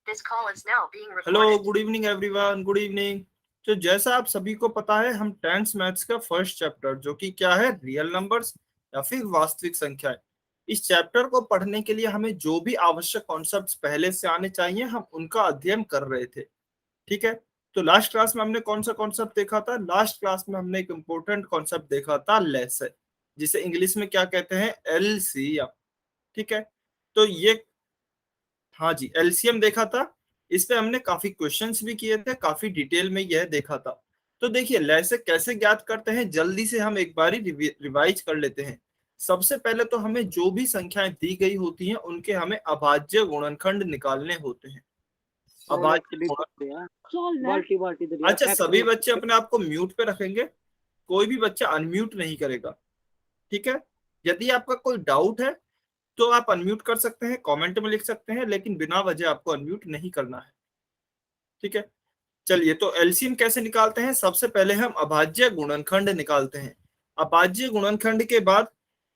Hello, good evening everyone, good evening. तो जैसा आप सभी को पता है, हम टेंथ मैथ्स का फर्स्ट चैप्टर, जो कि क्या है, रियल नंबर्स या फिर वास्तविक संख्याएं, इस चैप्टर को पढ़ने के लिए हमें जो भी आवश्यक कॉन्सेप्ट्स पहले से आने चाहिए, हम उनका अध्ययन कर रहे थे। ठीक है। तो लास्ट क्लास में हमने कौन सा कॉन्सेप्ट देखा था? लास्ट क्लास में हमने एक इम्पोर्टेंट कॉन्सेप्ट देखा था, लेसे, जिसे इंग्लिश में क्या कहते हैं, एलसीएम। ठीक है। तो ये, हाँ जी, एलसीएम देखा था। इस पे हमने काफी क्वेश्चंस भी किए थे, काफी डिटेल में यह देखा था। तो देखिए, लैसे कैसे ज्ञात करते हैं, जल्दी से हम एक बारी रिवाइज कर लेते हैं। सबसे पहले तो हमें जो भी संख्याएं दी गई होती हैं, उनके हमें अभाज्य गुणनखंड निकालने होते हैं। अभाज्य गुणन, अच्छा, सभी बच्चे अपने आप को म्यूट पे रखेंगे, कोई भी बच्चा अनम्यूट नहीं करेगा। ठीक है। यदि आपका कोई डाउट है तो आप अनम्यूट कर सकते हैं, कमेंट में लिख सकते हैं, लेकिन बिना वजह आपको अनम्यूट नहीं करना है। ठीक है। चलिए, तो एलसीएम कैसे निकालते हैं? सबसे पहले हम अभाज्य गुणनखंड निकालते हैं। अभाज्य गुणनखंड के बाद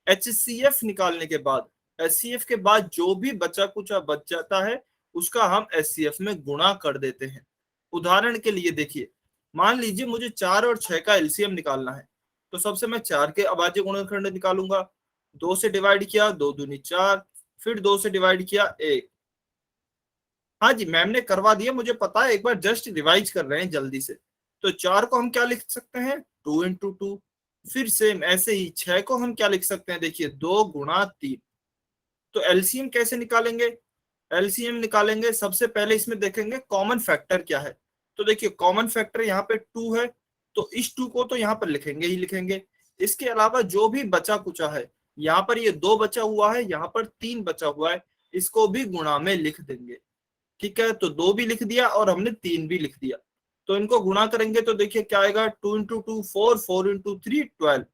एचसीएफ निकालने के बाद, एचसीएफ के बाद जो भी बचा कुचा बच जाता है, उसका हम एचसीएफ में गुणा कर देते हैं। उदाहरण के लिए देखिए, मान लीजिए मुझे 4 और 6 का एलसीएम निकालना है। तो सबसे मैं 4 के अभाज्य गुणनखंड निकालूंगा। 2 से डिवाइड किया, 2 दूनी 4, फिर 2 से डिवाइड किया, 1। हाँ जी, मैम ने करवा दिया, मुझे पता है, एक बार जस्ट रिवाइज कर रहे हैं जल्दी से। तो 4 को हम क्या लिख सकते हैं, 2 × 2। फिर सेम ऐसे ही 6 को हम क्या लिख सकते हैं, देखिए, 2 × 3। तो एलसीएम कैसे निकालेंगे? एलसीएम निकालेंगे, सबसे पहले इसमें देखेंगे कॉमन फैक्टर क्या है। तो देखिए, कॉमन फैक्टर यहाँ पे 2 है, तो इस 2 को तो यहाँ पर लिखेंगे ही लिखेंगे। इसके अलावा जो भी बचा कुचा है, यहाँ पर ये 2 बचा हुआ है, यहाँ पर 3 बचा हुआ है, इसको भी गुणा में लिख देंगे। ठीक है। तो 2 भी लिख दिया और हमने 3 भी लिख दिया। तो इनको गुणा करेंगे तो देखिए क्या आएगा, 2 × 2 4, 4 × 3 12।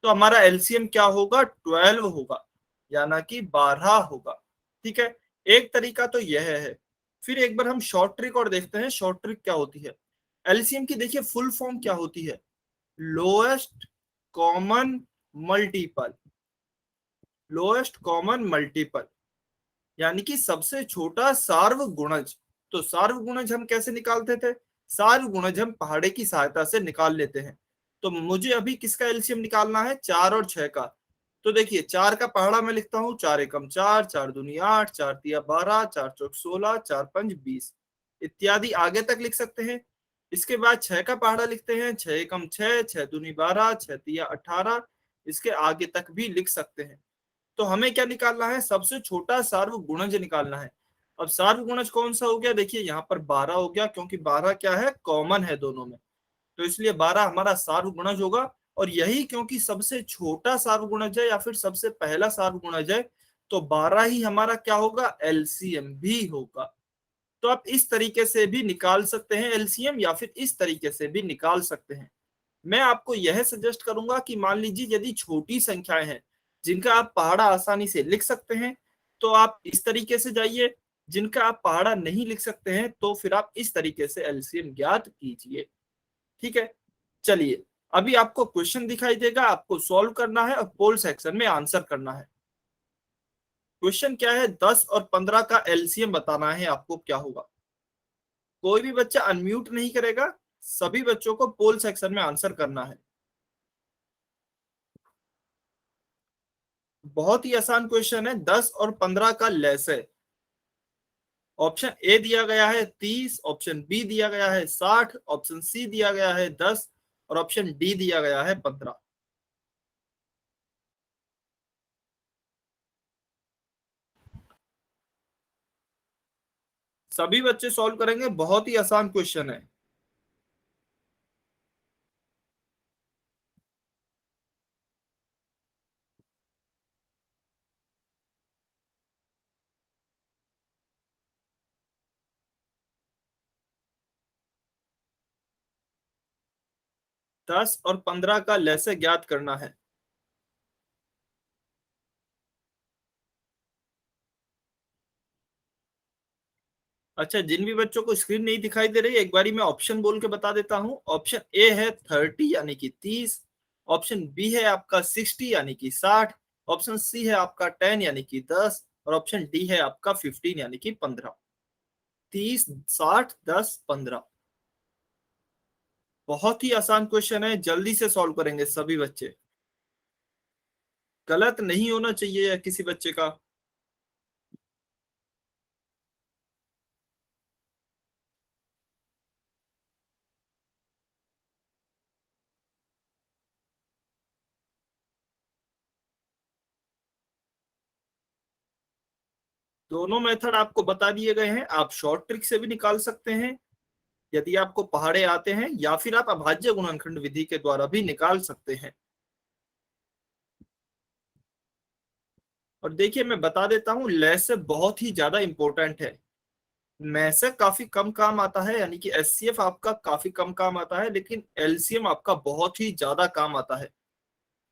तो हमारा एलसीएम क्या होगा, 12 होगा, यानी कि 12 होगा। ठीक है। एक तरीका तो यह है। फिर एक बार हम शॉर्ट ट्रिक और देखते हैं, शॉर्ट ट्रिक क्या होती है। एलसीएम की देखिए फुल फॉर्म क्या होती है, lowest common multiple. Lowest common multiple यानी कि सबसे छोटा सार्वगुणज। तो सार्वगुणज हम कैसे निकालते थे? सार्वगुणज हम पहाड़े की सहायता से निकाल लेते हैं। तो मुझे अभी किसका एलसीएम निकालना है, 4 और 6 का। तो देखिए, 4 का पहाड़ा मैं लिखता हूँ, 4 एकम 4, 4 दूनी 8, 4 तिया 12, 4 चौक 16, 4 पंच 20 इत्यादि आगे तक लिख सकते हैं। इसके बाद 6 का पहाड़ा लिखते हैं, 6 एकम 6, 6 दूनी 12, 6 तिया 18, इसके आगे तक भी लिख सकते हैं। तो हमें क्या निकालना है, सबसे छोटा सार्वगुणज निकालना है। अब सार्वगुणज कौन सा हो गया, देखिए यहाँ पर 12 हो गया, क्योंकि 12 क्या है, कॉमन है दोनों में। तो इसलिए 12 हमारा सार्वगुणज होगा। और यही क्योंकि सबसे छोटा सार्वगुणज है या फिर सबसे पहला सार्वगुणज है, तो 12 ही हमारा क्या होगा, एलसीएम भी होगा। तो आप इस तरीके से भी निकाल सकते हैं एलसीएम, या फिर इस तरीके से भी निकाल सकते हैं। मैं आपको यह सजेस्ट करूंगा कि मान लीजिए यदि छोटी संख्याएं हैं जिनका आप पहाड़ा आसानी से लिख सकते हैं, तो आप इस तरीके से जाइए। जिनका आप पहाड़ा नहीं लिख सकते हैं, तो फिर आप इस तरीके से एलसीएम ज्ञात कीजिए। ठीक है। चलिए, अभी आपको क्वेश्चन दिखाई देगा, आपको सॉल्व करना है और पोल सेक्शन में आंसर करना है। क्वेश्चन क्या है, 10 और 15 का एलसीएम बताना है आपको, क्या होगा। कोई भी बच्चा अनम्यूट नहीं करेगा, सभी बच्चों को पोल सेक्शन में आंसर करना है। बहुत ही आसान क्वेश्चन है, 10 और 15 का लैसे। ऑप्शन ए दिया गया है 30, ऑप्शन बी दिया गया है 60, ऑप्शन सी दिया गया है 10 और ऑप्शन डी दिया गया है 15। सभी बच्चे सॉल्व करेंगे, बहुत ही आसान क्वेश्चन है। दस और 15 का लैसे ज्ञात करना है। अच्छा, जिन भी बच्चों को स्क्रीन नहीं दिखाई दे रही, एक बारी मैं ऑप्शन बोल के बता देता हूं। ऑप्शन ए है 30 यानी कि 30, ऑप्शन बी है आपका 60 यानी कि 60, ऑप्शन सी है आपका 10 यानी कि 10 और ऑप्शन डी है आपका 15 यानी कि 15। 30, 60, 10, 15। बहुत ही आसान क्वेश्चन है, जल्दी से सॉल्व करेंगे सभी बच्चे। गलत नहीं होना चाहिए किसी बच्चे का। दोनों मेथड आपको बता दिए गए हैं, आप शॉर्ट ट्रिक से भी निकाल सकते हैं यदि आपको पहाड़े आते हैं, या फिर आप अभाज्य गुणनखंड विधि के द्वारा भी निकाल सकते हैं। और देखिए मैं बता देता हूँ, लैसे बहुत ही ज्यादा इंपॉर्टेंट है। में से काफी कम काम आता है, यानी कि एचसीएफ आपका काफी कम काम आता है, लेकिन एलसीएम आपका बहुत ही ज्यादा काम आता है।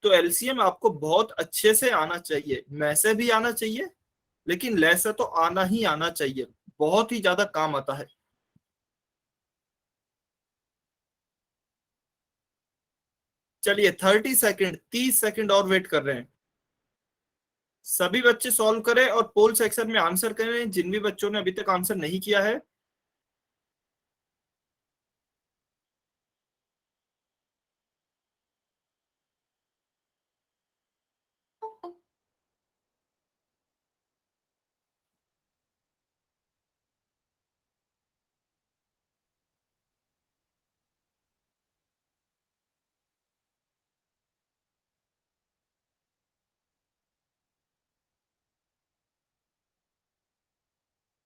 तो एलसीएम आपको बहुत अच्छे से आना चाहिए, में से भी आना चाहिए, लेकिन लैसे तो आना ही आना चाहिए, बहुत ही ज्यादा काम आता है। चलिए 30 सेकंड, 30 सेकंड और वेट कर रहे हैं। सभी बच्चे सॉल्व करें और पोल सेक्शन में आंसर करें, जिन भी बच्चों ने अभी तक आंसर नहीं किया है।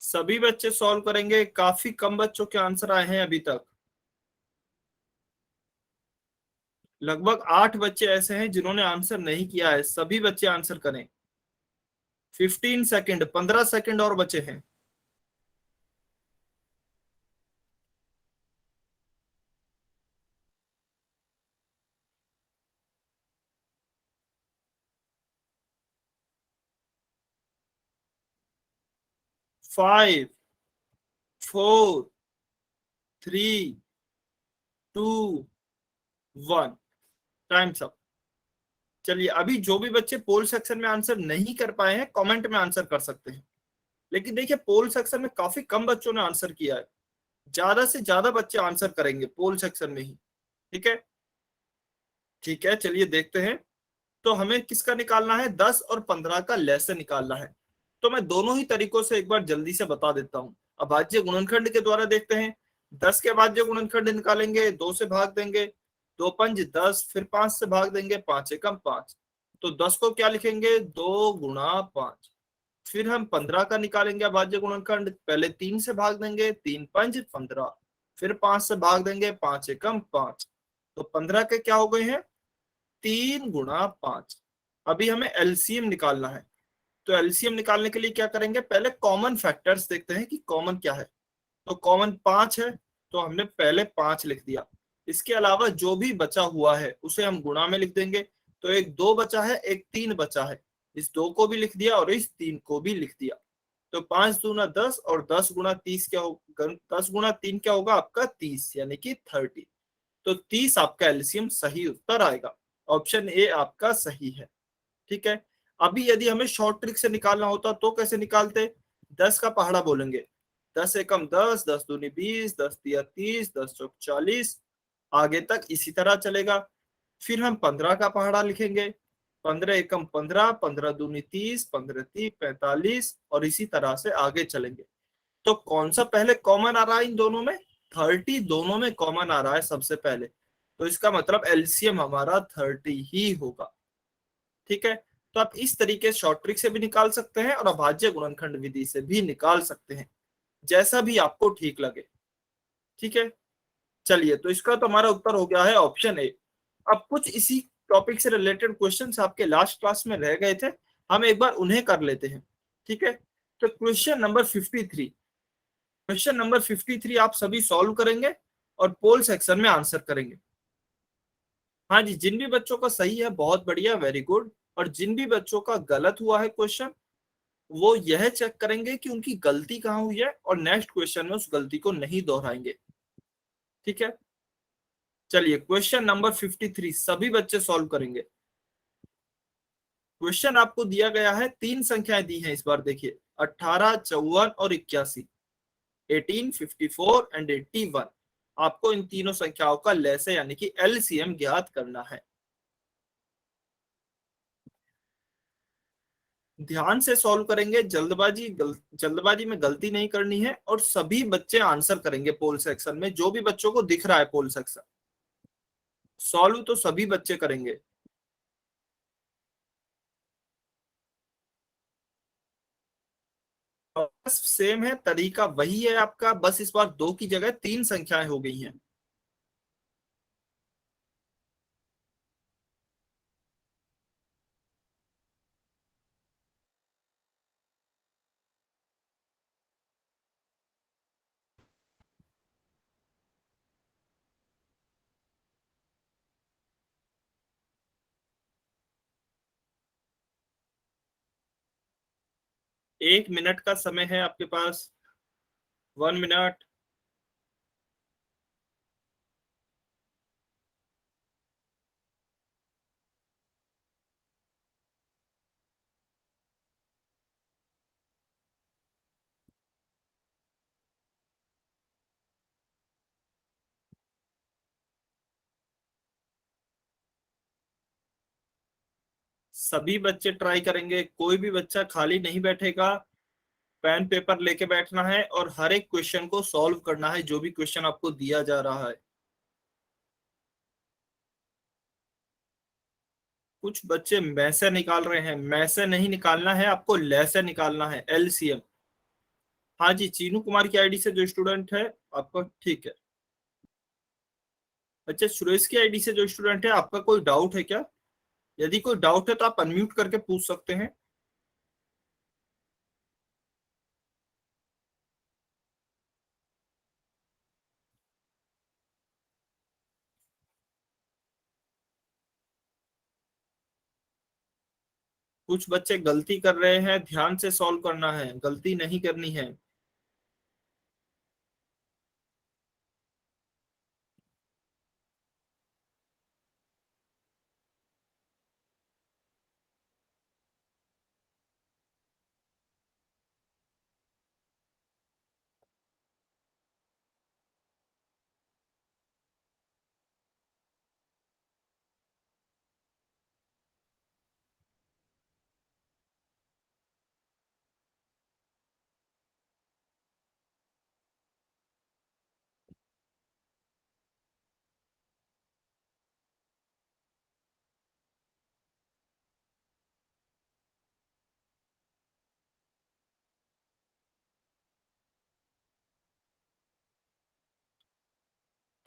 सभी बच्चे सॉल्व करेंगे, काफी कम बच्चों के आंसर आए हैं अभी तक। लगभग 8 बच्चे ऐसे हैं जिन्होंने आंसर नहीं किया है, सभी बच्चे आंसर करें। 15 सेकंड, 15 सेकंड और बचे हैं। 5, 4, 3, 2, 1। Time up. चलिए अभी जो भी बच्चे पोल सेक्शन में आंसर नहीं कर पाए हैं, कमेंट में आंसर कर सकते हैं। लेकिन देखिए पोल सेक्शन में काफी कम बच्चों ने आंसर किया है, ज्यादा से ज्यादा बच्चे आंसर करेंगे पोल सेक्शन में ही। ठीक है, ठीक है, चलिए देखते हैं। तो हमें किसका निकालना है, 10 और 15 का लेसन निकालना है। तो मैं दोनों ही तरीकों से एक बार जल्दी से बता देता हूँ। अभाज्य गुणनखंड के द्वारा देखते हैं। 10 के अभाज्य गुणनखंड निकालेंगे, 2 से भाग देंगे, 2 पंज 10, फिर 5 से भाग देंगे, 5 एकम 5। तो 10 को क्या लिखेंगे, 2 गुणा 5। फिर हम 15 का निकालेंगे अभाज्य गुणनखंड, पहले 3 से भाग देंगे, 3 पंज 15, फिर 5 से भाग देंगे, 5 एकम 5। तो 15 के क्या हो गए हैं, 3 गुणा 5। अभी हमें एलसीएम निकालना है। तो एलसीएम निकालने के लिए क्या करेंगे, पहले कॉमन फैक्टर्स देखते हैं कि कॉमन क्या है। तो कॉमन 5 है, तो हमने पहले 5 लिख दिया। इसके अलावा जो भी बचा हुआ है उसे हम गुणा में लिख देंगे। तो एक 2 बचा है, एक 3 बचा है, इस 2 को भी लिख दिया और इस 3 को भी लिख दिया। तो 5 दूना 10 और 10 गुणा 30 क्या होगा, 10 गुणा 3 क्या होगा आपका 30, यानी कि 30। तो 30 आपका एलसीएम सही उत्तर आएगा। ऑप्शन ए आपका सही है। ठीक है, अभी यदि हमें शॉर्ट ट्रिक से निकालना होता तो कैसे निकालते। 10 का पहाड़ा बोलेंगे, 10 एकम 10, 10 दूनी 20, 10 तिया 30, 10 चौक 40, आगे तक इसी तरह चलेगा। फिर हम 15 का पहाड़ा लिखेंगे, 15 एकम 15, 15 दूनी 30, 15 ती 45, और इसी तरह से आगे चलेंगे। तो कौन सा पहले कॉमन आ रहा है इन दोनों में, 30 दोनों में कॉमन आ रहा है सबसे पहले। तो इसका मतलब एलसीएम हमारा 30 ही होगा। ठीक है, तो आप इस तरीके से शॉर्ट ट्रिक से भी निकाल सकते हैं और अभाज्य गुणनखंड विधि से भी निकाल सकते हैं, जैसा भी आपको ठीक लगे। ठीक है, चलिए तो इसका तो हमारा उत्तर हो गया है ऑप्शन ए। अब कुछ इसी टॉपिक से रिलेटेड क्वेश्चंस आपके लास्ट क्लास में रह गए थे, हम एक बार उन्हें कर लेते हैं। ठीक है, तो क्वेश्चन नंबर 53 आप सभी सॉल्व करेंगे और पोल सेक्शन में आंसर करेंगे। हाँ जी, जिन भी बच्चों का सही है बहुत बढ़िया, वेरी गुड। और जिन भी बच्चों का गलत हुआ है क्वेश्चन, वो यह चेक करेंगे कि उनकी गलती कहाँ हुई है और नेक्स्ट क्वेश्चन में उस गलती को नहीं दोहराएंगे। ठीक है, चलिए क्वेश्चन नंबर 53 सभी बच्चे सॉल्व करेंगे। क्वेश्चन आपको दिया गया है, 3 संख्याएं दी हैं इस बार, देखिए 18, 54 और 81। 18, 54 एंड 81। आपको इन तीनों संख्याओं का लसाअ यानी कि एलसीएम ज्ञात करना है। ध्यान से सॉल्व करेंगे, जल्दबाजी में गलती नहीं करनी है, और सभी बच्चे आंसर करेंगे पोल सेक्शन में, जो भी बच्चों को दिख रहा है पोल सेक्शन। सॉल्व तो सभी बच्चे करेंगे। बस सेम है, तरीका वही है आपका, बस इस बार दो की जगह तीन संख्याएं हो गई हैं। एक मिनट का समय है आपके पास। 1 मिनट। सभी बच्चे ट्राई करेंगे, कोई भी बच्चा खाली नहीं बैठेगा। पेन पेपर लेके बैठना है और हर एक क्वेश्चन को सॉल्व करना है, जो भी क्वेश्चन आपको दिया जा रहा है। कुछ बच्चे मैसे निकाल रहे हैं, मैसे नहीं निकालना है आपको, लैसे निकालना है, एलसीएम। हाँ जी, चीनू कुमार की आईडी से जो स्टूडेंट है आपका, ठीक है। अच्छा, सुरेश की आईडी से जो स्टूडेंट है, आपका कोई डाउट है क्या? यदि कोई डाउट है तो आप अनम्यूट करके पूछ सकते हैं। कुछ बच्चे गलती कर रहे हैं, ध्यान से सॉल्व करना है, गलती नहीं करनी है।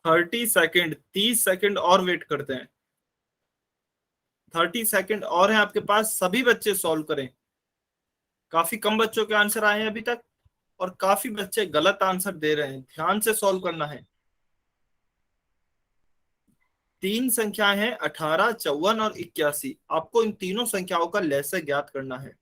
30 सेकेंड, 30 सेकेंड और वेट करते हैं। 30 सेकेंड और है आपके पास, सभी बच्चे सॉल्व करें। काफी कम बच्चों के आंसर आए हैं अभी तक, और काफी बच्चे गलत आंसर दे रहे हैं, ध्यान से सॉल्व करना है। तीन संख्याएं हैं, 18, 54 और 81। आपको इन तीनों संख्याओं का लसाअ ज्ञात करना है।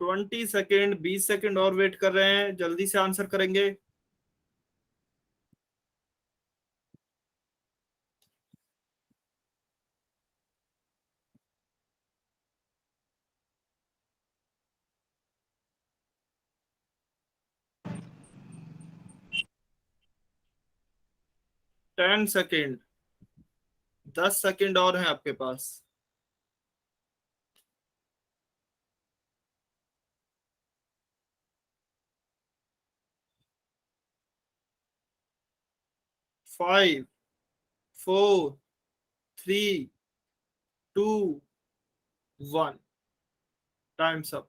20 सेकेंड, 20 सेकेंड और वेट कर रहे हैं, जल्दी से आंसर करेंगे। 10 सेकेंड, 10 सेकेंड और हैं आपके पास। 5, 4, 3, 2, 1। Times up.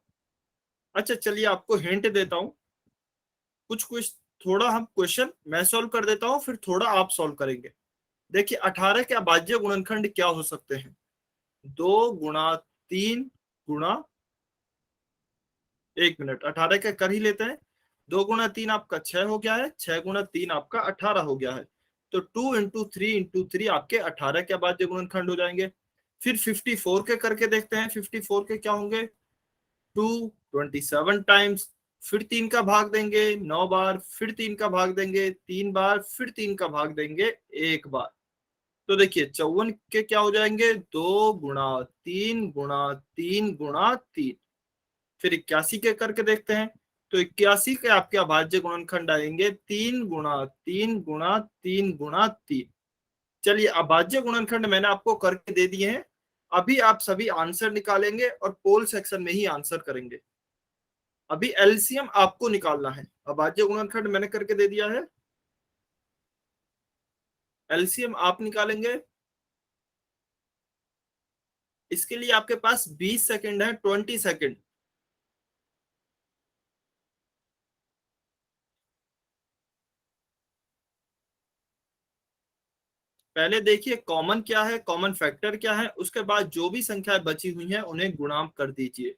अच्छा चलिए, आपको हिंट देता हूँ। कुछ कुछ थोड़ा हम क्वेश्चन मैं सॉल्व कर देता हूँ, फिर थोड़ा आप सॉल्व करेंगे। देखिए, 18 के अभाज्य गुणनखंड क्या हो सकते हैं? 2 गुणा 3 गुणा, 1 मिनट, 18 का कर ही लेते हैं। 2 गुणा 3 आपका 6 हो गया है, 6 गुणा 3 आपका 18 हो गया है। तो 2 × 3 × 3 आपके 18 के अभाज्य गुणनखंड हो जाएंगे। फिर 54 के करके देखते हैं, 54 के क्या होंगे, 27 टाइम्स, फिर 3 का भाग देंगे 9 बार, फिर 3 का भाग देंगे 3 बार, फिर 3 का भाग देंगे 1 बार। तो देखिए 54 के क्या हो जाएंगे, 2 × 3 × 3 × 3। फिर 81 के करके देखते हैं, तो 81 के आपके अभाज्य गुणनखंड आएंगे 3 × 3 × 3 × 3। चलिए अभाज्य गुणनखंड मैंने आपको करके दे दिए हैं, अभी आप सभी आंसर निकालेंगे और पोल सेक्शन में ही आंसर करेंगे। अभी एलसीएम आपको निकालना है, अभाज्य गुणनखंड मैंने करके दे दिया है, एलसीएम आप निकालेंगे। इसके लिए आपके पास 20 सेकंड है, 20 सेकंड। पहले देखिए कॉमन क्या है, कॉमन फैक्टर क्या है, उसके बाद जो भी संख्याएं बची हुई हैं उन्हें गुणा कर दीजिए।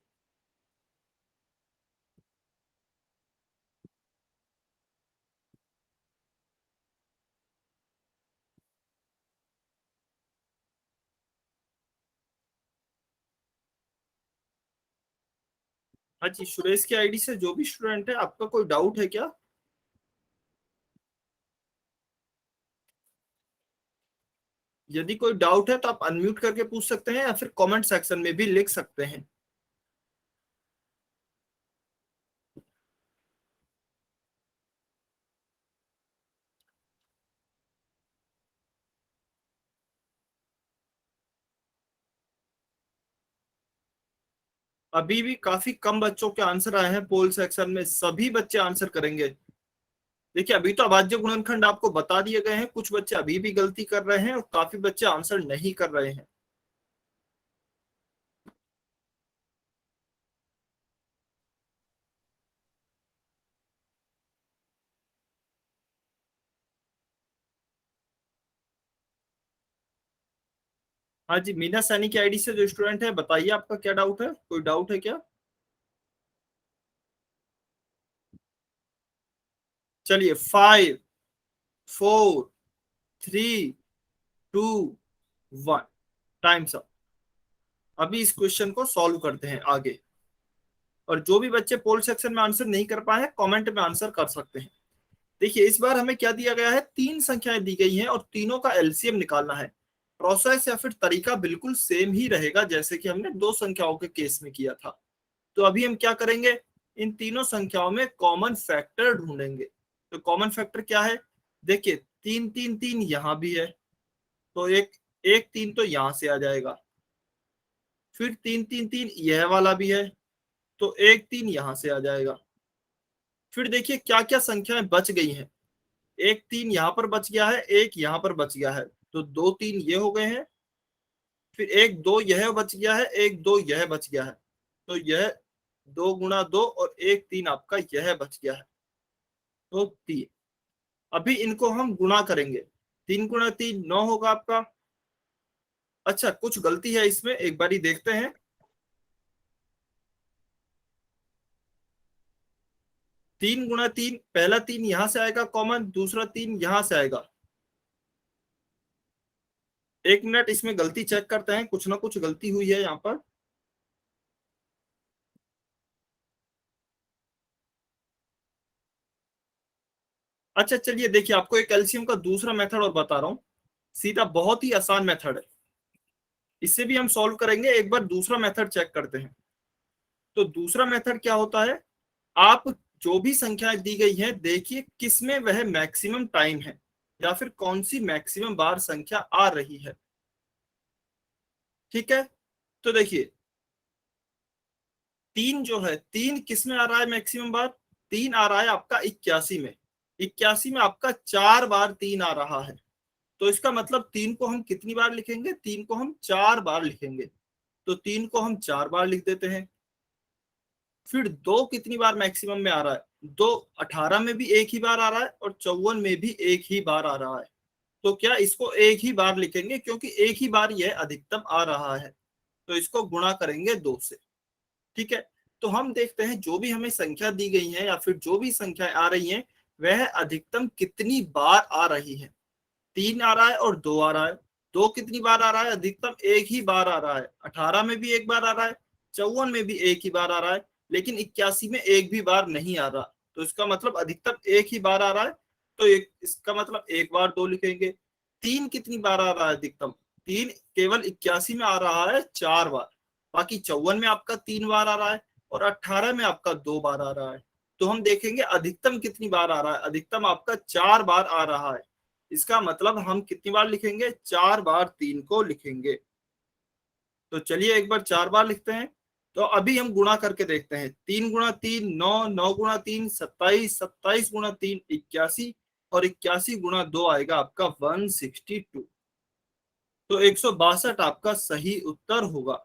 हाँ जी, सुरेश की आईडी से जो भी स्टूडेंट है, आपका कोई डाउट है क्या? यदि कोई डाउट है तो आप अनम्यूट करके पूछ सकते हैं या फिर कमेंट सेक्शन में भी लिख सकते हैं। अभी भी काफी कम बच्चों के आंसर आए हैं पोल सेक्शन में, सभी बच्चे आंसर करेंगे। देखिए अभी तो अभाज्य गुणनखंड आपको बता दिए गए हैं, कुछ बच्चे अभी भी गलती कर रहे हैं और काफी बच्चे आंसर नहीं कर रहे हैं। हाँ जी, मीना सैनी की आईडी से जो स्टूडेंट है, बताइए आपका क्या डाउट है, कोई डाउट है क्या? चलिए 5 4 3 2 1, टाइम्स अप। अभी इस क्वेश्चन को सॉल्व करते हैं आगे। और जो भी बच्चे पोल सेक्शन में आंसर नहीं कर पाए हैं, कमेंट में आंसर कर सकते हैं। देखिए इस बार हमें क्या दिया गया है, 3 संख्याएं दी गई हैं और तीनों का एलसीएम निकालना है। प्रोसेस या फिर तरीका बिल्कुल सेम ही रहेगा जैसे कि हमने 2 संख्याओं के केस में किया था। तो अभी हम क्या करेंगे, इन तीनों संख्याओं में कॉमन फैक्टर ढूंढेंगे। तो कॉमन फैक्टर क्या है, देखिए 3 3 3 यहाँ भी है, तो एक एक 3 तो यहां से आ जाएगा। फिर 3 3 3 यह वाला भी है, तो एक 3 यहां से आ जाएगा। फिर देखिए क्या क्या संख्याएं बच गई हैं, एक 3 यहाँ पर बच गया है, एक यहाँ पर बच गया है, तो 2 3 ये हो गए हैं। फिर एक 2 यह बच गया है, एक 2 यह बच गया है, तो यह 2 × 2 और एक 3 आपका यह बच गया है, तो 3। अभी इनको हम गुणा करेंगे, 3 × 3 9 होगा आपका। अच्छा कुछ गलती है इसमें, एक बारी देखते हैं। 3 × 3, पहला 3 यहां से आएगा कॉमन, दूसरा 3 यहां से आएगा। एक मिनट, इसमें गलती चेक करते हैं, कुछ ना कुछ गलती हुई है यहाँ पर। अच्छा चलिए देखिए, आपको एक कैल्शियम का दूसरा मेथड और बता रहा हूँ, सीधा बहुत ही आसान मेथड है, इससे भी हम सॉल्व करेंगे। एक बार दूसरा मेथड चेक करते हैं। तो दूसरा मेथड क्या होता है, आप जो भी संख्याएं दी गई है, देखिए किसमें वह मैक्सिमम टाइम है या फिर कौन सी मैक्सिमम बार संख्या आ रही है। ठीक है, तो देखिए 3 जो है, 3 किस में आ रहा है मैक्सिमम बार, 3 आ रहा है आपका 81 में। 81 में आपका 4 बार 3 आ रहा है, तो इसका मतलब 3 को हम कितनी बार लिखेंगे, 3 को हम 4 बार लिखेंगे। तो 3 को हम 4 बार लिख देते हैं। फिर 2 कितनी बार मैक्सिमम में आ रहा है, 2 18 में भी एक ही बार आ रहा है और 54 में भी एक ही बार आ रहा है। तो क्या इसको एक ही बार लिखेंगे, क्योंकि एक ही बार यह अधिकतम आ रहा है, तो इसको गुणा करेंगे 2 से। ठीक है, तो हम देखते हैं जो भी हमें संख्या दी गई है या फिर जो भी संख्याएं आ रही हैं, वह अधिकतम कितनी बार आ रही है। 3 आ रहा है और 2 आ रहा है। 2 कितनी बार आ रहा है? अधिकतम एक ही बार आ रहा है। 18 में भी एक बार आ रहा है, 54 में भी एक ही बार आ रहा है, लेकिन 81 में एक भी बार नहीं आ रहा। तो इसका मतलब अधिकतम एक ही बार आ रहा है, तो इसका मतलब एक बार 2 लिखेंगे। 3 कितनी बार आ रहा है अधिकतम? 3 केवल 81 में आ रहा है 4 बार, बाकी 54 में आपका 3 बार आ रहा है और 18 में आपका 2 बार आ रहा है। तो हम देखेंगे अधिकतम कितनी बार आ रहा है। अधिकतम आपका 4 बार आ रहा है। इसका मतलब हम कितनी बार लिखेंगे? 4 बार 3 को लिखेंगे। तो चलिए एक बार 4 बार लिखते हैं। तो अभी हम गुणा करके देखते हैं। 3 गुणा 3 9, 9 गुणा 3 27, 27 गुणा 3 81 और 81 गुणा 2 आएगा आपका 162। तो 162 आपका सही उत्तर होगा।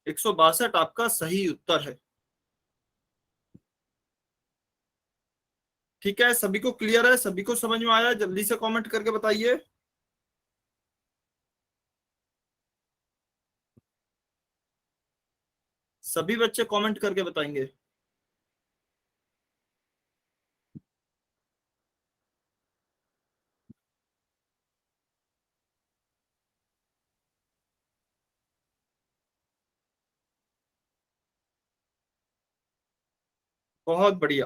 162 आपका सही उत्तर है। ठीक है, सभी को क्लियर है? सभी को समझ में आया? जल्दी से कमेंट करके बताइए। सभी बच्चे कमेंट करके बताएंगे। बहुत बढ़िया,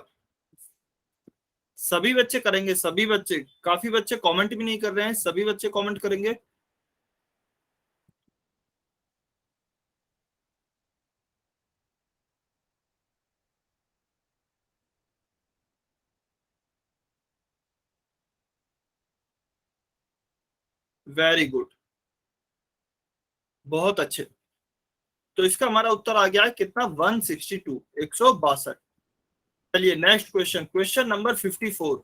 सभी बच्चे करेंगे। सभी बच्चे, काफी बच्चे कमेंट भी नहीं कर रहे हैं, सभी बच्चे कमेंट करेंगे। वेरी गुड, बहुत अच्छे। तो इसका हमारा उत्तर आ गया है कितना? 162, 162। चलिए next question, question number 54।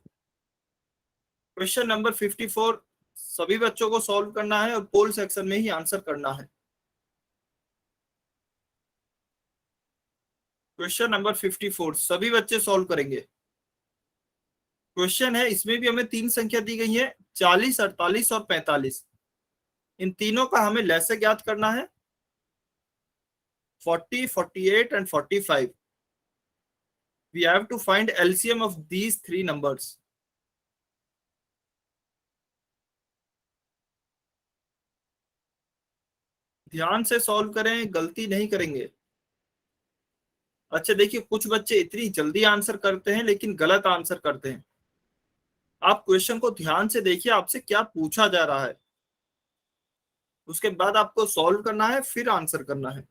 Question number 54 सभी बच्चों को सॉल्व करना है और पोल सेक्शन में ही आंसर करना है। क्वेश्चन नंबर 54 सभी बच्चे सॉल्व करेंगे। क्वेश्चन है, इसमें भी हमें 3 संख्या दी गई है, 40, 48 और 45। इन तीनों का हमें लसागु ज्ञात करना है, 40, 48 and 45। We have to find LCM of these 3 numbers. ध्यान से सॉल्व करें, गलती नहीं करेंगे। अच्छा देखिए, कुछ बच्चे इतनी जल्दी आंसर करते हैं लेकिन गलत आंसर करते हैं। आप क्वेश्चन को ध्यान से देखिए, आपसे क्या पूछा जा रहा है, उसके बाद आपको सॉल्व करना है, फिर आंसर करना है।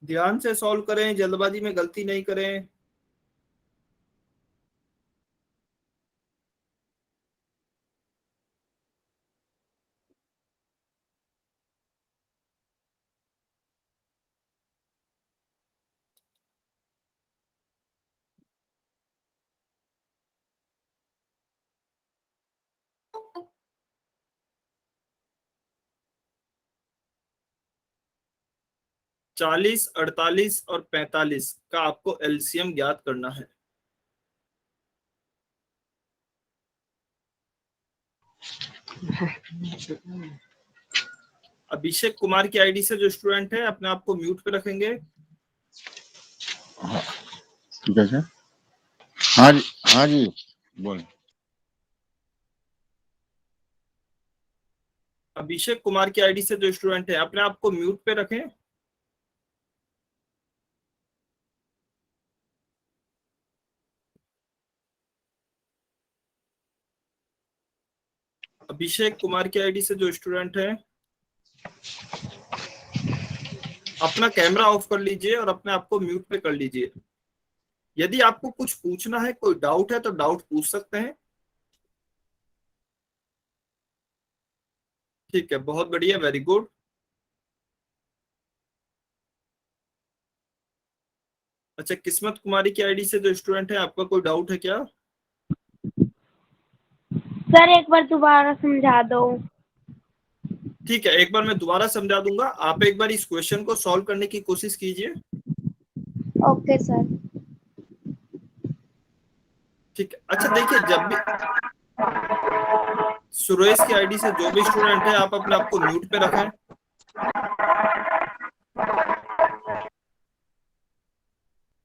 ध्यान से सॉल्व करें, जल्दबाजी में गलती नहीं करें। चालीस, 48 और 45 का आपको एलसीएम ज्ञात करना है। अभिषेक कुमार की आईडी से जो स्टूडेंट है, अपने आप को म्यूट पे रखेंगे। ठीक है सर। हाँ जी, हाँ जी, बोल। अभिषेक कुमार की आईडी से जो स्टूडेंट है, अपने आप को म्यूट पे रखें। अभिषेक कुमार की आईडी से जो स्टूडेंट है, अपना कैमरा ऑफ कर लीजिए और अपने आप को म्यूट पे कर लीजिए। यदि आपको कुछ पूछना है, कोई डाउट है, तो डाउट पूछ सकते हैं। ठीक है, बहुत बढ़िया, वेरी गुड। अच्छा, किस्मत कुमारी की आईडी से जो स्टूडेंट है, आपका कोई डाउट है क्या? सर एक बार दोबारा समझा दो। ठीक है, एक बार मैं दोबारा समझा दूंगा, आप एक बार इस क्वेश्चन को सॉल्व करने की कोशिश कीजिए। Okay sir. ठीक है। अच्छा देखिए, जब भी सुरेश की आईडी से जो भी स्टूडेंट है आप अपने आप को म्यूट पे रखें।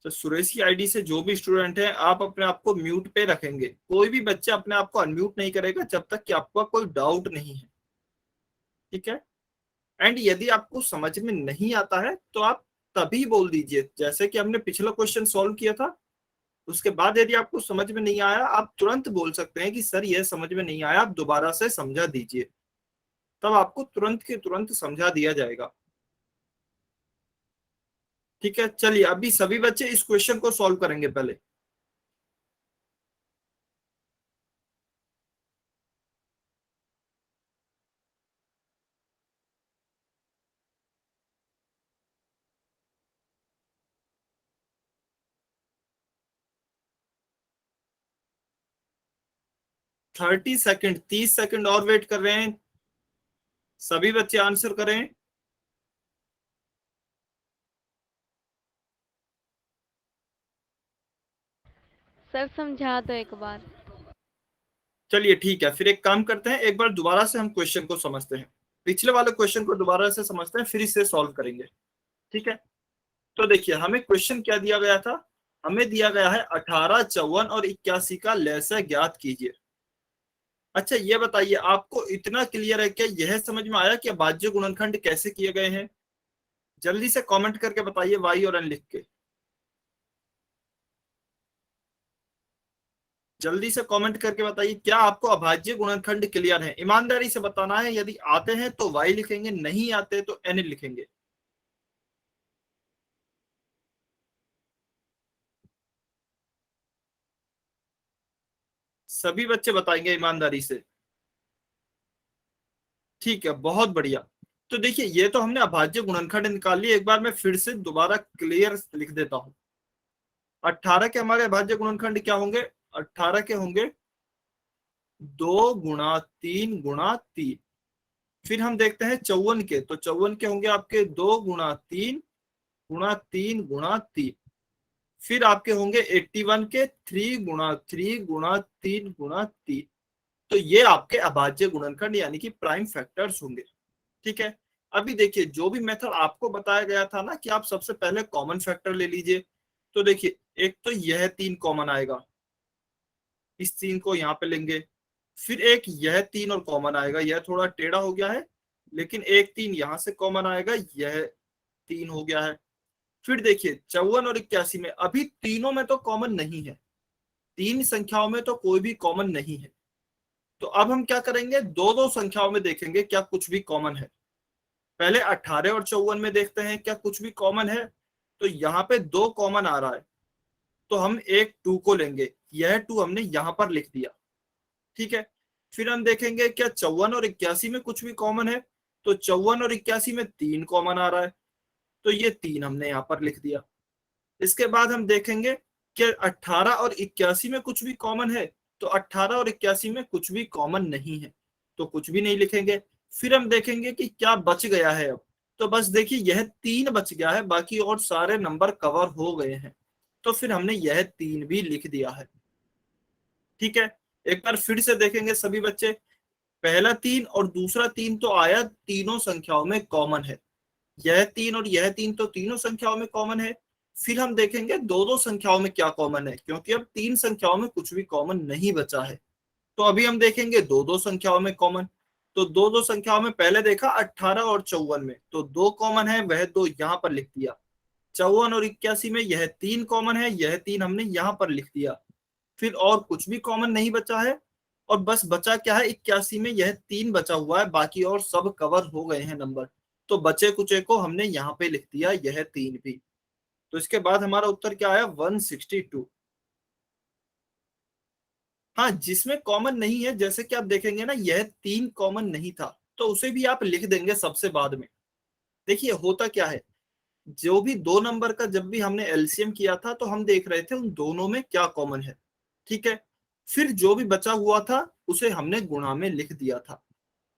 तो सुरेश की आईडी से जो भी स्टूडेंट है आप अपने आप को म्यूट पे रखेंगे। कोई भी बच्चा अपने आप को अनम्यूट नहीं करेगा जब तक कि आपका कोई डाउट नहीं है, ठीक है। एंड यदि आपको समझ में नहीं आता है तो आप तभी बोल दीजिए, जैसे कि हमने पिछला क्वेश्चन सॉल्व किया था। उसके बाद यदि आपको समझ में नहीं आया आप तुरंत बोल सकते हैं कि सर ये समझ में नहीं आया, आप दोबारा से समझा दीजिए। तब आपको तुरंत के तुरंत समझा दिया जाएगा, ठीक है। चलिए अभी सभी बच्चे इस क्वेश्चन को सॉल्व करेंगे पहले। थर्टी सेकेंड 30 सेकेंड और वेट कर रहे हैं, सभी बच्चे आंसर करें। सर समझा दो एक बार। चलिए ठीक है, फिर एक काम करते हैं, एक बार दोबारा से हम क्वेश्चन को समझते हैं। पिछले वाले क्वेश्चन को दोबारा से समझते हैं, फिर इसे सॉल्व करेंगे, ठीक है। तो देखिए हमें क्वेश्चन क्या दिया गया था, हमें दिया गया है 18, 54 और 81 का लसागु ज्ञात कीजिए। अच्छा ये बताइए आपको इतना क्लियर है क्या, यह समझ में आया कि अभाज्य गुणनखंड कैसे किए गए हैं? जल्दी से कमेंट करके बताइए वाई और एन लिख के, जल्दी से कमेंट करके बताइए क्या आपको अभाज्य गुणनखंड क्लियर है। ईमानदारी से बताना है, यदि आते हैं तो वाई लिखेंगे, नहीं आते तो एन लिखेंगे। सभी बच्चे बताएंगे ईमानदारी से, ठीक है, बहुत बढ़िया। तो देखिए ये तो हमने अभाज्य गुणनखंड निकाल लिए, एक बार मैं फिर से दोबारा क्लियर लिख देता हूं। 18 के हमारे अभाज्य गुणनखंड क्या होंगे, 18 के होंगे 2 गुणा 3 गुणा 3। फिर हम देखते हैं 54 के, तो 54 के होंगे आपके 2 गुणा 3 गुणा 3 गुणा 3। फिर आपके होंगे 81 के 3 गुणा 3 गुणा 3 गुणा 3। तो ये आपके अभाज्य गुणनखंड यानी कि प्राइम फैक्टर्स होंगे, ठीक है। अभी देखिए जो भी मेथड आपको बताया गया था ना कि आप सबसे पहले कॉमन फैक्टर ले लीजिए। तो देखिए एक तो यह 3 कॉमन आएगा, इस 3 को यहाँ पे लेंगे। फिर एक यह 3 और कॉमन आएगा, यह थोड़ा टेढ़ा हो गया है लेकिन एक 3 यहां से कॉमन आएगा, यह 3 हो गया है। फिर देखिए 54 और 81 में अभी तीनों में तो कॉमन नहीं है, तीन संख्याओं में तो कोई भी कॉमन नहीं है। तो अब हम क्या करेंगे, दो दो संख्याओं में देखेंगे क्या कुछ भी कॉमन है। पहले 18 और 54 में देखते हैं क्या कुछ भी कॉमन है। तो यहाँ पे 2 कॉमन आ रहा है, तो हम एक 2 को लेंगे, यह 2 हमने यहाँ पर लिख दिया, ठीक है। फिर हम देखेंगे क्या 54 और 81 में कुछ भी कॉमन है। तो 54 और 81 में 3 कॉमन आ रहा है, तो ये 3 हमने यहाँ पर लिख दिया। इसके बाद हम देखेंगे कि 18 और 81 में कुछ भी कॉमन है। तो 18 और 81 में कुछ भी कॉमन नहीं है, तो कुछ भी नहीं लिखेंगे। फिर हम देखेंगे कि क्या बच गया है अब। तो बस देखिए यह 3 बच गया है, बाकी और सारे नंबर कवर हो गए हैं। तो फिर हमने यह 3 भी लिख दिया है, ठीक है। एक बार फिर से देखेंगे सभी बच्चे, पहला 3 और दूसरा 3 तो आया, तीनों संख्याओं में कॉमन है। यह 3 और यह 3 तो तीनों संख्याओं में कॉमन है। फिर हम देखेंगे दो दो संख्याओं में क्या कॉमन है, क्योंकि अब 3 संख्याओं में कुछ भी कॉमन नहीं बचा है। तो अभी हम देखेंगे दो दो संख्याओं में कॉमन। तो दो दो संख्याओं में पहले देखा 18 और 54 में, तो 2 कॉमन है, वह 2 यहाँ पर लिख दिया। 54 और 81 में यह 3 कॉमन है, यह 3 हमने यहाँ पर लिख दिया। फिर और कुछ भी कॉमन नहीं बचा है, और बस बचा क्या है 81 में यह 3 बचा हुआ है, बाकी और सब कवर हो गए हैं नंबर। तो बचे कुचे को हमने यहाँ पे लिख दिया, यह 3 भी। तो इसके बाद हमारा उत्तर क्या आया, 162। हाँ जिसमें कॉमन नहीं है, जैसे कि आप देखेंगे ना यह 3 कॉमन नहीं था, तो उसे भी आप लिख देंगे सबसे बाद में। देखिए होता क्या है, जो भी दो नंबर का जब भी हमने एलसीएम किया था तो हम देख रहे थे उन दोनों में क्या कॉमन है, ठीक है। फिर जो भी बचा हुआ था उसे हमने गुणा में लिख दिया था।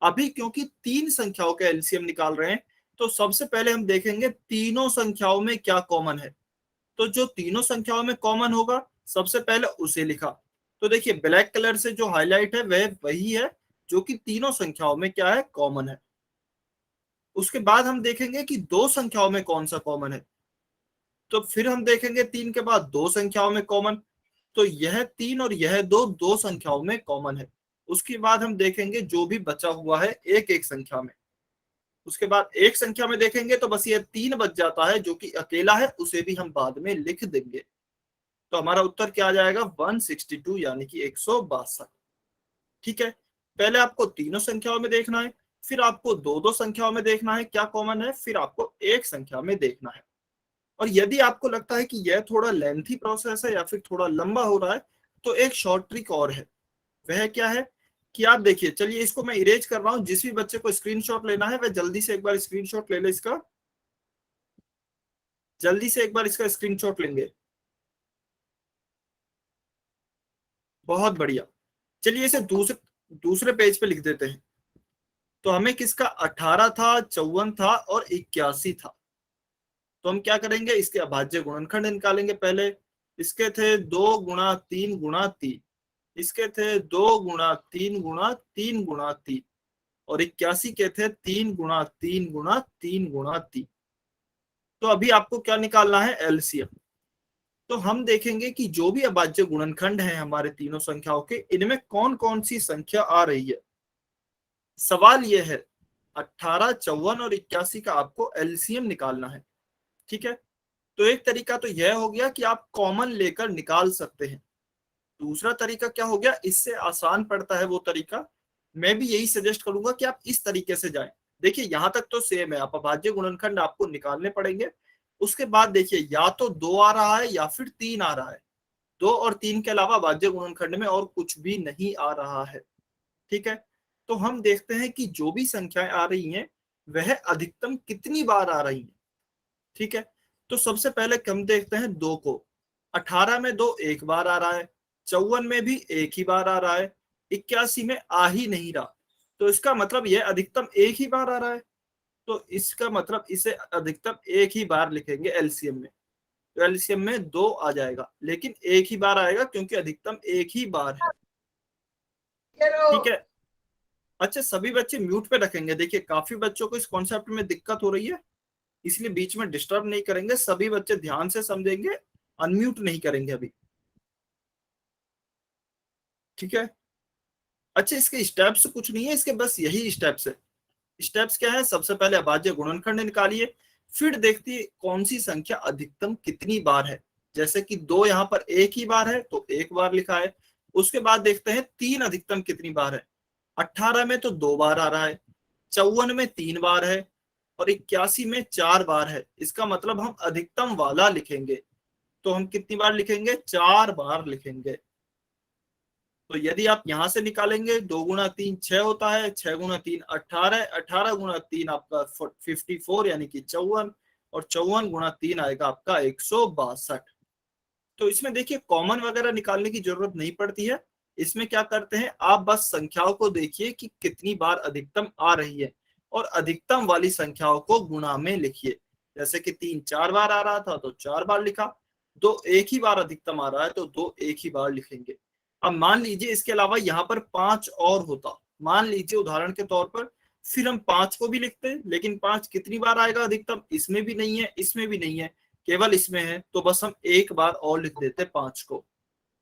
अभी क्योंकि 3 संख्याओं का एलसीएम निकाल रहे हैं, तो सबसे पहले हम देखेंगे तीनों संख्याओं में क्या कॉमन है। तो जो तीनों संख्याओं में कॉमन होगा सबसे पहले उसे लिखा। तो देखिए ब्लैक कलर से जो हाईलाइट है वह वही है जो कि तीनों संख्याओं में क्या है, कॉमन है। उसके बाद हम देखेंगे कि दो संख्याओं में कौन सा कॉमन है, तो फिर हम देखेंगे 3 के बाद दो संख्याओं में कॉमन, तो यह 3 और यह दो, दो संख्याओं में कॉमन है। उसके बाद हम देखेंगे जो भी बचा हुआ है एक एक संख्या में। उसके बाद एक संख्या में देखेंगे तो बस ये 3 बच जाता है जो कि अकेला है, उसे भी हम बाद में लिख देंगे। तो हमारा उत्तर क्या आ जाएगा, 162 यानी कि 162। ठीक है, पहले आपको तीनों संख्याओं में देखना है, फिर आपको दो दो संख्याओं में देखना है क्या कॉमन है, फिर आपको एक संख्या में देखना है। और यदि आपको लगता है कि यह थोड़ा लेंथी प्रोसेस है या फिर थोड़ा लंबा हो रहा है, तो एक शॉर्ट ट्रिक और है। वह क्या है कि आप देखिए, चलिए इसको मैं इरेज कर रहा हूं, जिस भी बच्चे को स्क्रीनशॉट लेना है वह जल्दी से एक बार स्क्रीनशॉट ले ले इसका, जल्दी से एक बार इसका स्क्रीनशॉट लेंगे। बहुत बढ़िया। चलिए इसे दूसरे दूसरे पेज पे लिख देते हैं। तो हमें किसका 18 था, 54 था और 81 था। तो हम क्या करेंगे, इसके अभाज्य गुणनखंड निकालेंगे पहले। इसके थे 2 गुणा 3 गुणा 3, इसके थे 2 गुणा 3 गुणा 3 गुणा 3, और 81 के थे 3 गुणा 3 गुणा 3 गुणा 3। तो अभी आपको क्या निकालना है, एलसीएम। तो हम देखेंगे कि जो भी अभाज्य गुणनखंड है हमारे तीनों संख्याओं के, इनमें कौन कौन सी संख्या आ रही है। सवाल यह है 18, 54 और 81 का आपको एलसीएम निकालना है। ठीक है, तो एक तरीका तो यह हो गया कि आप कॉमन लेकर निकाल सकते हैं। दूसरा तरीका क्या हो गया, इससे आसान पड़ता है वो तरीका, मैं भी यही सजेस्ट करूंगा कि आप इस तरीके से जाएं। देखिए यहां तक तो सेम है, आप अभाज्य गुणनखंड आपको निकालने पड़ेंगे। उसके बाद देखिए या तो 2 आ रहा है या फिर 3 आ रहा है। 2 और 3 के अलावा अभाज्य गुणनखंड में और कुछ भी नहीं आ रहा है। ठीक है, तो हम देखते हैं कि जो भी संख्याएं आ रही हैं वह अधिकतम कितनी बार आ रही हैं। ठीक है, तो सबसे पहले हम देखते हैं 2 को। 18 में 2 एक बार आ रहा है, 54 में भी एक ही बार आ रहा है, 81 में आ ही नहीं रहा। तो इसका मतलब यह अधिकतम एक ही बार आ रहा है, तो इसका मतलब इसे अधिकतम एक ही बार लिखेंगे एलसीएम में। तो एलसीएम में 2 आ जाएगा, लेकिन एक ही बार आएगा क्योंकि अधिकतम एक ही बार है। ठीक है, अच्छा सभी बच्चे म्यूट पे रखेंगे। देखिए काफी बच्चों को इस कॉन्सेप्ट में दिक्कत हो रही है, इसलिए बीच में डिस्टर्ब नहीं करेंगे, सभी बच्चे ध्यान से समझेंगे, अनम्यूट नहीं करेंगे अभी। ठीक है, अच्छा इसके स्टेप्स कुछ नहीं है, इसके बस यही स्टेप्स है। स्टेप्स क्या है, सबसे पहले अभाज्य गुणनखंड निकालिए, फिर देखिए कौन सी संख्या अधिकतम कितनी बार है। जैसे कि 2 यहाँ पर एक ही बार है तो एक बार लिखा है। उसके बाद देखते हैं 3 अधिकतम कितनी बार है। 18 में तो 2 बार आ रहा है, 54 में 3 बार है, और 81 में 4 बार है। इसका मतलब हम अधिकतम वाला लिखेंगे, तो हम कितनी बार लिखेंगे, 4 बार लिखेंगे। तो यदि आप यहां से निकालेंगे, 2 गुणा 3 6 होता है, 6 गुणा 3 18, 18 गुणा 3 आपका 54 यानी कि 54, और 54 गुणा 3 आएगा आपका 162। तो इसमें देखिए कॉमन वगैरह निकालने की जरूरत नहीं पड़ती है। इसमें क्या करते हैं, आप बस संख्याओं को देखिए कि कितनी बार अधिकतम आ रही है, और अधिकतम वाली संख्याओं को गुणा में लिखिए। जैसे कि 3 4 बार आ रहा था तो 4 बार लिखा, 2 एक ही बार अधिकतम आ रहा है तो 2 एक ही बार लिखेंगे। अब मान लीजिए इसके अलावा यहाँ पर 5 और होता, मान लीजिए उदाहरण के तौर पर, फिर हम 5 को भी लिखते, लेकिन 5 कितनी बार आएगा अधिकतम, इसमें भी नहीं है, इसमें भी नहीं है, केवल इसमें है, तो बस हम एक बार और लिख देते 5 को।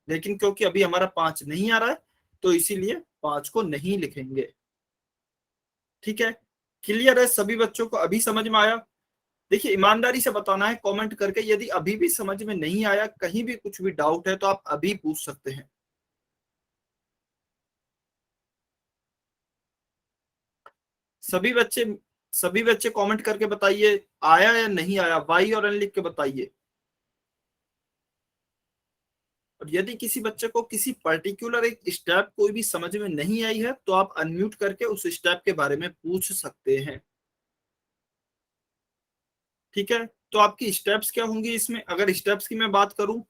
लेकिन क्योंकि अभी हमारा 5 नहीं आ रहा है, तो इसीलिए 5 को नहीं लिखेंगे। ठीक है, क्लियर है सभी बच्चों को, अभी समझ में आया। देखिए ईमानदारी से बताना है कमेंट करके, यदि अभी भी समझ में नहीं आया, कहीं भी कुछ भी डाउट है तो आप अभी पूछ सकते हैं। सभी बच्चे सभी बच्चे कमेंट करके बताइए आया या नहीं आया, वाई और एन लिख के बताइए। और यदि किसी बच्चे को किसी पर्टिकुलर एक स्टेप कोई भी समझ में नहीं आई है, तो आप अनम्यूट करके उस स्टेप के बारे में पूछ सकते हैं। ठीक है, तो आपकी स्टेप्स क्या होंगी इसमें, अगर स्टेप्स की मैं बात करूं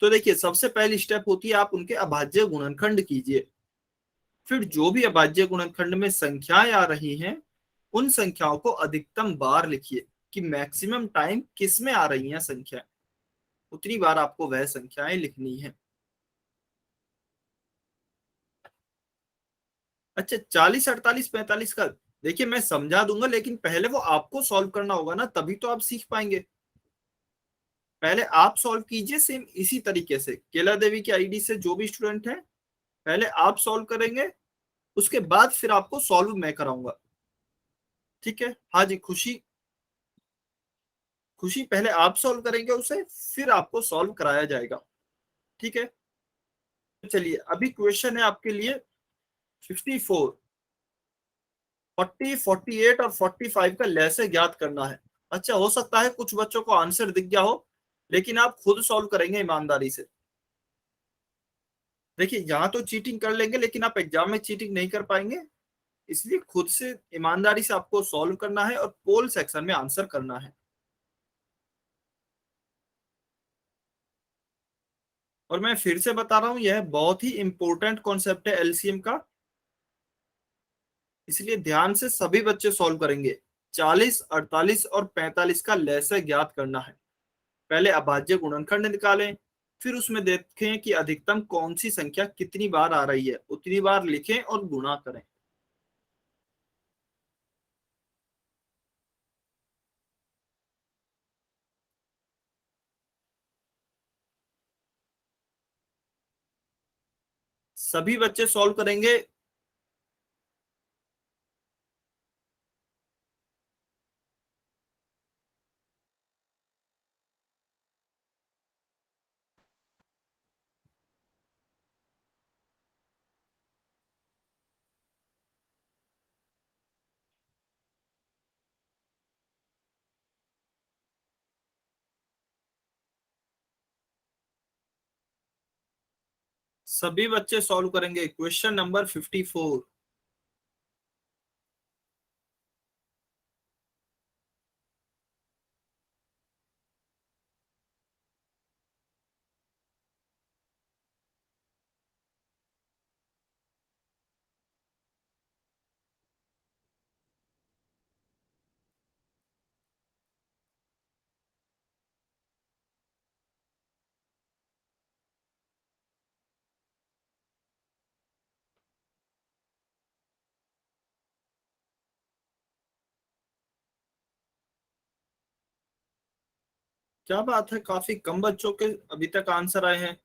तो देखिए सबसे पहली स्टेप होती है आप उनके अभाज्य गुणनखंड कीजिए। फिर जो भी अभाज्य गुणनखंड में संख्याएं आ रही हैं, उन संख्याओं को अधिकतम बार लिखिए कि मैक्सिमम टाइम किस में आ रही हैं संख्या, उतनी बार आपको वह संख्याएं लिखनी है। अच्छा 40 48 45 का देखिए मैं समझा दूंगा, लेकिन पहले वो आपको सॉल्व करना होगा ना, तभी तो आप सीख पाएंगे। पहले आप सॉल्व कीजिए सेम इसी तरीके से, केला देवी की आईडी से जो भी स्टूडेंट है पहले आप सॉल्व करेंगे, उसके बाद फिर आपको सॉल्व मैं कराऊंगा। ठीक है, हाँ जी खुशी, खुशी पहले आप सॉल्व करेंगे उसे, फिर आपको सॉल्व कराया जाएगा। ठीक है, तो चलिए अभी क्वेश्चन है आपके लिए 54, 40, 48 और 45 का लैसे ज्ञात करना है। अच्छा हो सकता है कुछ बच्चों को आंसर दिख गया हो, लेकिन आप खुद सॉल्व करेंगे ईमानदारी से। देखिए यहाँ तो चीटिंग कर लेंगे, लेकिन आप एग्जाम में चीटिंग नहीं कर पाएंगे, इसलिए खुद से ईमानदारी से आपको सॉल्व करना है और पोल सेक्शन में आंसर करना है। और मैं फिर से बता रहा हूं यह बहुत ही इंपॉर्टेंट कॉन्सेप्ट है एलसीएम का, इसलिए ध्यान से सभी बच्चे सॉल्व करेंगे। 40, 48 और 45 का लैसे ज्ञात करना है। पहले अभाज्य गुणनखंड निकालें, फिर उसमें देखें कि अधिकतम कौन सी संख्या कितनी बार आ रही है, उतनी बार लिखें और गुणा करें। सभी बच्चे सॉल्व करेंगे। सभी बच्चे सॉल्व करेंगे क्वेश्चन नंबर 54। क्या बात है, काफी कम बच्चों के अभी तक आंसर आए हैं।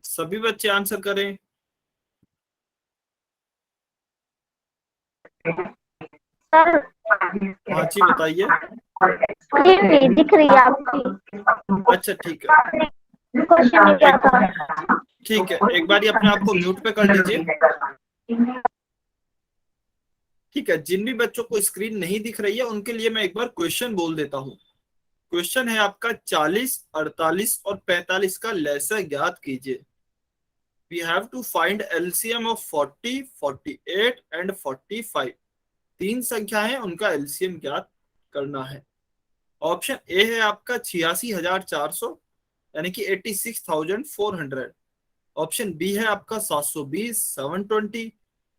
सभी बच्चे आंसर करें। सर हाँ जी बताइए। दिख रही है आपकी अच्छा ठीक है, क्वेश्चन क्या था? ठीक है एक बार अपने आप को म्यूट पे कर लीजिए। ठीक है, जिन भी बच्चों को स्क्रीन नहीं दिख रही है उनके लिए मैं एक बार क्वेश्चन बोल देता हूँ। क्वेश्चन है आपका 40, 48 और 45 का लैसा ज्ञात कीजिए। We have to find LCM of 40, 48 and 45। तीन संख्या है, उनका एलसीएम ज्ञात करना है। ऑप्शन ए है आपका 86,400 यानी कि 86,400। ऑप्शन बी है आपका 720, 720।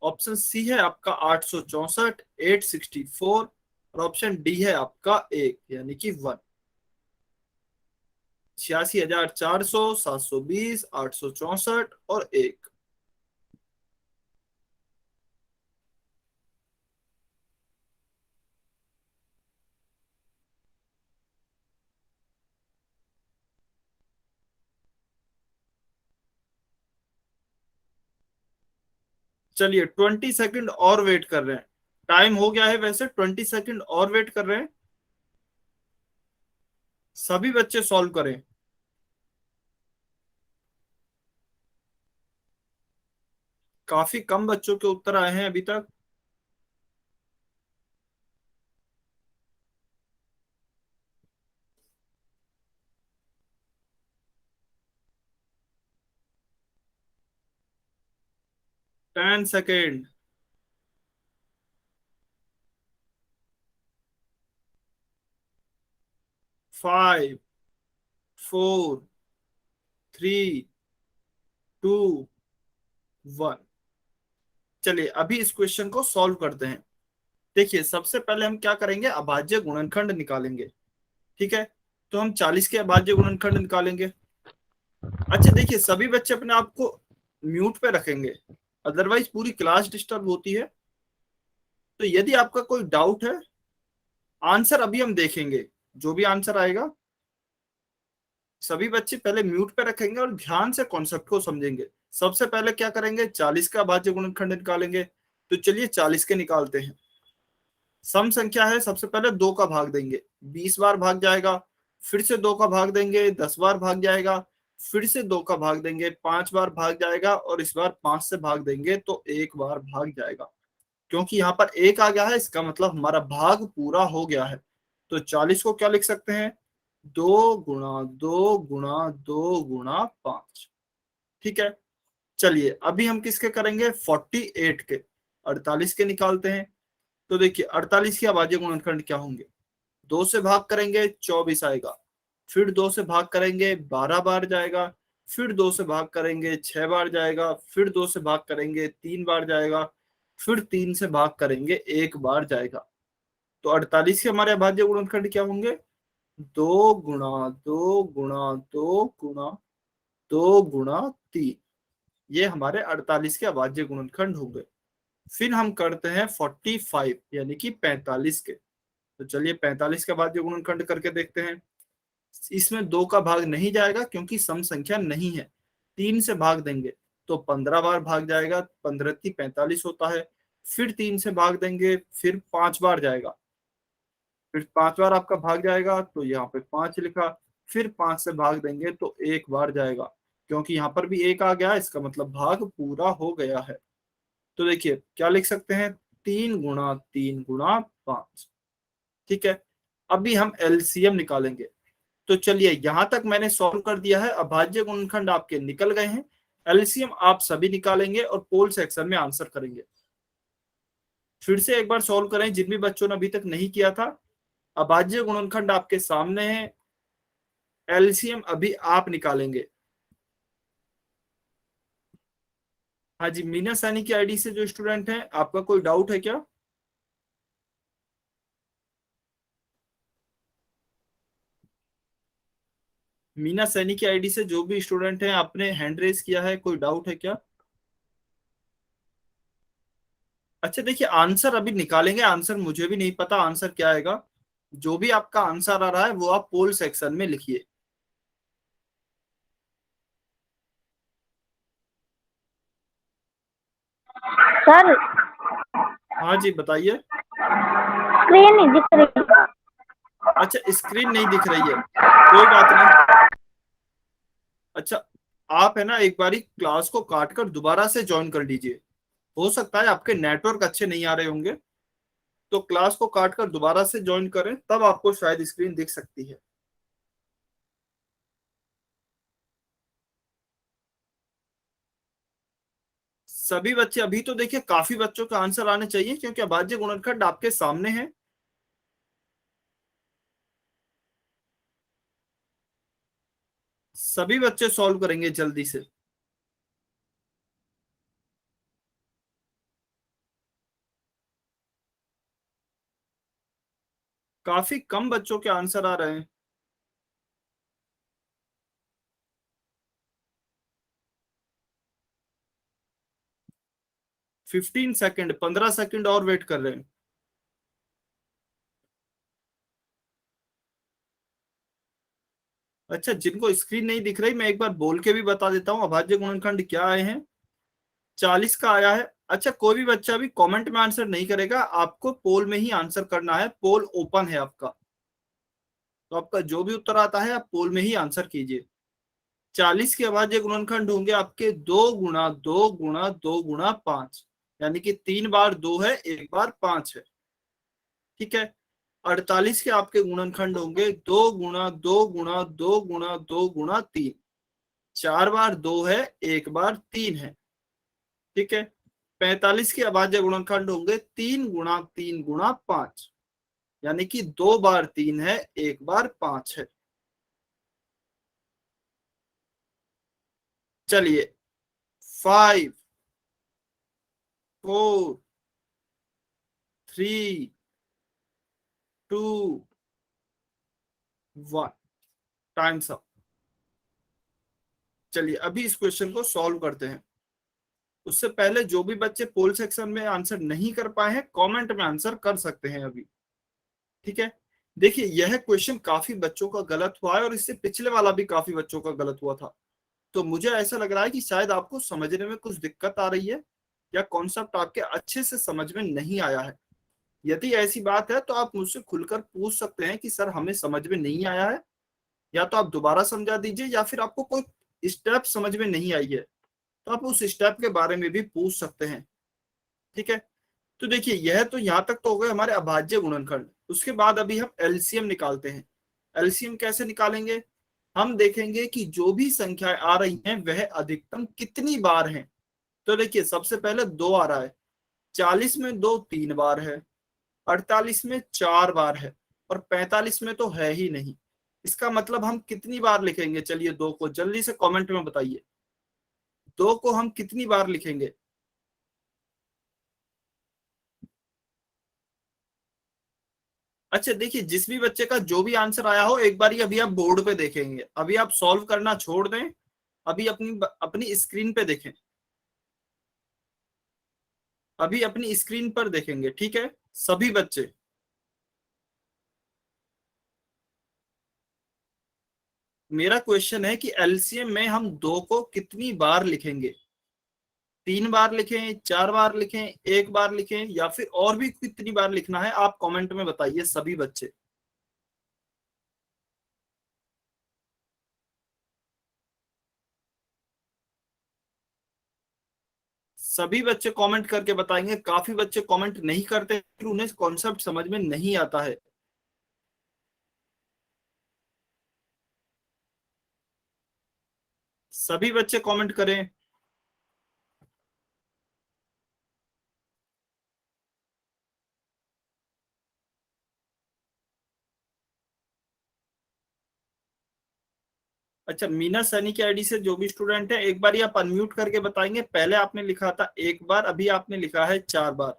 ऑप्शन सी है आपका 864, 864। और ऑप्शन डी है आपका 1 यानी कि 1। 86,400, 720, 864 और 1। चलिए 20 सेकंड और वेट कर रहे हैं, टाइम हो गया है वैसे, 20 सेकंड और वेट कर रहे हैं। सभी बच्चे सॉल्व करें। काफी कम बच्चों के उत्तर आए हैं अभी तक। Ten second. 5, 4, 3, 2, 1। चलिए अभी इस क्वेश्चन को सॉल्व करते हैं। देखिए सबसे पहले हम क्या करेंगे, अभाज्य गुणनखंड निकालेंगे। ठीक है, तो हम 40 के अभाज्य गुणनखंड निकालेंगे। अच्छा देखिए सभी बच्चे अपने आप को म्यूट पे रखेंगे, अदरवाइज पूरी क्लास डिस्टर्ब होती है। तो यदि आपका कोई डाउट है, आंसर अभी हम देखेंगे, जो भी आंसर आएगा सभी बच्चे पहले म्यूट पे रखेंगे और ध्यान से कॉन्सेप्ट को समझेंगे। सबसे पहले क्या करेंगे, 40 का अभाज्य गुणनखंड निकालेंगे। तो चलिए 40 के निकालते हैं। सम संख्या है, सबसे पहले 2 का भाग देंगे, 20 बार भाग जाएगा। फिर से 2 का भाग देंगे, 10 बार भाग जाएगा। फिर से 2 का भाग देंगे, 5 बार भाग जाएगा। और इस बार 5 से भाग देंगे तो 1 बार भाग जाएगा। क्योंकि यहाँ पर 1 आ गया है, इसका मतलब हमारा भाग पूरा हो गया है। तो 40 को क्या लिख सकते हैं, 2 गुणा 2 गुणा 2 गुणा 5। ठीक है। चलिए अभी हम किसके करेंगे, 48 के, 48 के निकालते हैं। तो देखिए 48 के अभाज्य गुणनखंड क्या होंगे, 2 से भाग करेंगे 24 आएगा। फिर 2 से भाग करेंगे 12 बार जाएगा। फिर 2 से भाग करेंगे 6 बार जाएगा। फिर 2 से भाग करेंगे 3 बार जाएगा। फिर 3 से भाग करेंगे 1 बार जाएगा। तो 48 के हमारे अभाज्य गुणनखंड क्या होंगे, 2 गुणा 2 गुणा 2 गुणा 3। ये हमारे 48 के अभाज्य गुणनखंड होंगे। फिर हम करते हैं 45 यानी कि 45 के। तो चलिए 45 का अभाज्य गुणनखंड करके देखते हैं। इसमें 2 का भाग नहीं जाएगा क्योंकि सम संख्या नहीं है। 3 से भाग देंगे तो 15 बार भाग जाएगा, 15 की 45 होता है। फिर 3 से भाग देंगे, फिर 5 बार जाएगा। फिर 5 बार आपका भाग जाएगा तो यहाँ पे 5 लिखा। फिर 5 से भाग देंगे तो 1 बार जाएगा। क्योंकि यहाँ पर भी 1 आ गया, इसका मतलब भाग पूरा हो गया है। तो देखिए क्या लिख सकते हैं, 3 गुणा 3 गुणा 5। ठीक है। अभी हम एलसीएम निकालेंगे। तो चलिए यहां तक मैंने सॉल्व कर दिया है, अभाज्य गुणनखंड आपके निकल गए हैं। एलसीएम आप सभी निकालेंगे और पोल सेक्शन में आंसर करेंगे। फिर से एक बार सॉल्व करें जिन भी बच्चों ने अभी तक नहीं किया था। अभाज्य गुणनखंड आपके सामने है, एलसीएम अभी आप निकालेंगे। हाँ जी, मीना सैनी की आईडी से जो स्टूडेंट हैं, आपका कोई डाउट है क्या? मीना सैनी की आईडी से जो भी स्टूडेंट हैं, आपने हैंड रेज किया है, कोई डाउट है क्या? अच्छा देखिए आंसर अभी निकालेंगे, आंसर मुझे भी नहीं पता आंसर क्या आएगा। जो भी आपका आंसर आ रहा है वो आप पोल सेक्शन में लिखिए। सर हाँ जी बताइए। स्क्रीन नहीं दिख रही। अच्छा स्क्रीन नहीं दिख रही है, कोई बात नहीं। अच्छा आप है ना एक बारी क्लास को काट कर दोबारा से ज्वाइन कर लीजिए। हो सकता है आपके नेटवर्क अच्छे नहीं आ रहे होंगे, तो क्लास को काट कर दोबारा से ज्वाइन करें, तब आपको शायद स्क्रीन दिख सकती है। सभी बच्चे अभी तो देखिए काफी बच्चों का आंसर आने चाहिए क्योंकि अभाज्य गुणनखंड आपके सामने है। सभी बच्चे सॉल्व करेंगे जल्दी से। काफी कम बच्चों के आंसर आ रहे हैं। 15 सेकंड, 15 सेकंड और वेट कर रहे हैं। अच्छा जिनको स्क्रीन नहीं दिख रही, मैं एक बार बोल के भी बता देता हूँ अभाज्य गुणनखंड क्या आए हैं। 40 का आया है। अच्छा कोई भी बच्चा भी कमेंट में आंसर नहीं करेगा, आपको पोल में ही आंसर करना है, पोल ओपन है आपका। तो आपका जो भी उत्तर आता है आप पोल में ही आंसर कीजिए। 40 के अभाज्य गुणनखंड होंगे आपके 2 गुणा 2 गुणा 2 गुणा 5, यानी कि 3 बार 2 है, 1 बार 5 है। ठीक है। 48 के आपके गुणनखंड होंगे 2 गुणा 2 गुणा 2 गुणा 2 गुणा 3। 4 बार 2 है, 1 बार 3 है। ठीक है। 45 के अभाज्य गुणनखंड होंगे 3 गुणा 3 गुणा 5, यानी कि 2 बार 3 है, 1 बार 5 है। चलिए 5 4 3 2 1, टाइम्स अप। चलिए अभी इस क्वेश्चन को सॉल्व करते हैं। उससे पहले जो भी बच्चे पोल सेक्शन में आंसर नहीं कर पाए हैं, कमेंट में आंसर कर सकते हैं अभी। ठीक है, देखिए यह क्वेश्चन काफी बच्चों का गलत हुआ है और इससे पिछले वाला भी काफी बच्चों का गलत हुआ था। तो मुझे ऐसा लग रहा है कि शायद आपको समझने में कुछ दिक्कत आ रही है या कॉन्सेप्ट आपके अच्छे से समझ में नहीं आया है। यदि ऐसी बात है तो आप मुझसे खुलकर पूछ सकते हैं कि सर हमें समझ में नहीं आया है, या तो आप दोबारा समझा दीजिए, या फिर आपको कोई स्टेप समझ में नहीं आई है तो आप उस स्टेप के बारे में भी पूछ सकते हैं। ठीक है, तो देखिए यह तो यहाँ तक तो हो गए हमारे अभाज्य गुणनखंड। उसके बाद अभी हम एलसीएम निकालते हैं। एलसीएम कैसे निकालेंगे? हम देखेंगे कि जो भी संख्याएं आ रही हैं वह अधिकतम कितनी बार हैं। तो देखिए सबसे पहले 2 आ रहा है, 40 में 2 3 बार है, 48 में 4 बार है, और 45 में तो है ही नहीं। इसका मतलब हम कितनी बार लिखेंगे? चलिए 2 को जल्दी से कमेंट में बताइए, 2 को हम कितनी बार लिखेंगे? अच्छा देखिए, जिस भी बच्चे का जो भी आंसर आया हो एक बार ही अभी आप बोर्ड पे देखेंगे, अभी आप सॉल्व करना छोड़ दें, अभी अपनी अपनी स्क्रीन पे देखें, अभी अपनी स्क्रीन पर देखेंगे। ठीक है सभी बच्चे, मेरा क्वेश्चन है कि एलसीएम में हम 2 को कितनी बार लिखेंगे? 3 बार लिखें, 4 बार लिखें, 1 बार लिखें, या फिर और भी कितनी बार लिखना है आप कमेंट में बताइए सभी बच्चे। सभी बच्चे कमेंट करके बताएंगे। काफी बच्चे कमेंट नहीं करते, फिर उन्हें कॉन्सेप्ट समझ में नहीं आता है। सभी बच्चे कमेंट करें। अच्छा, मीना सैनी की आईडी से जो भी स्टूडेंट है एक बार आप अनम्यूट करके बताएंगे। पहले आपने लिखा था 1 बार, अभी आपने लिखा है 4 बार।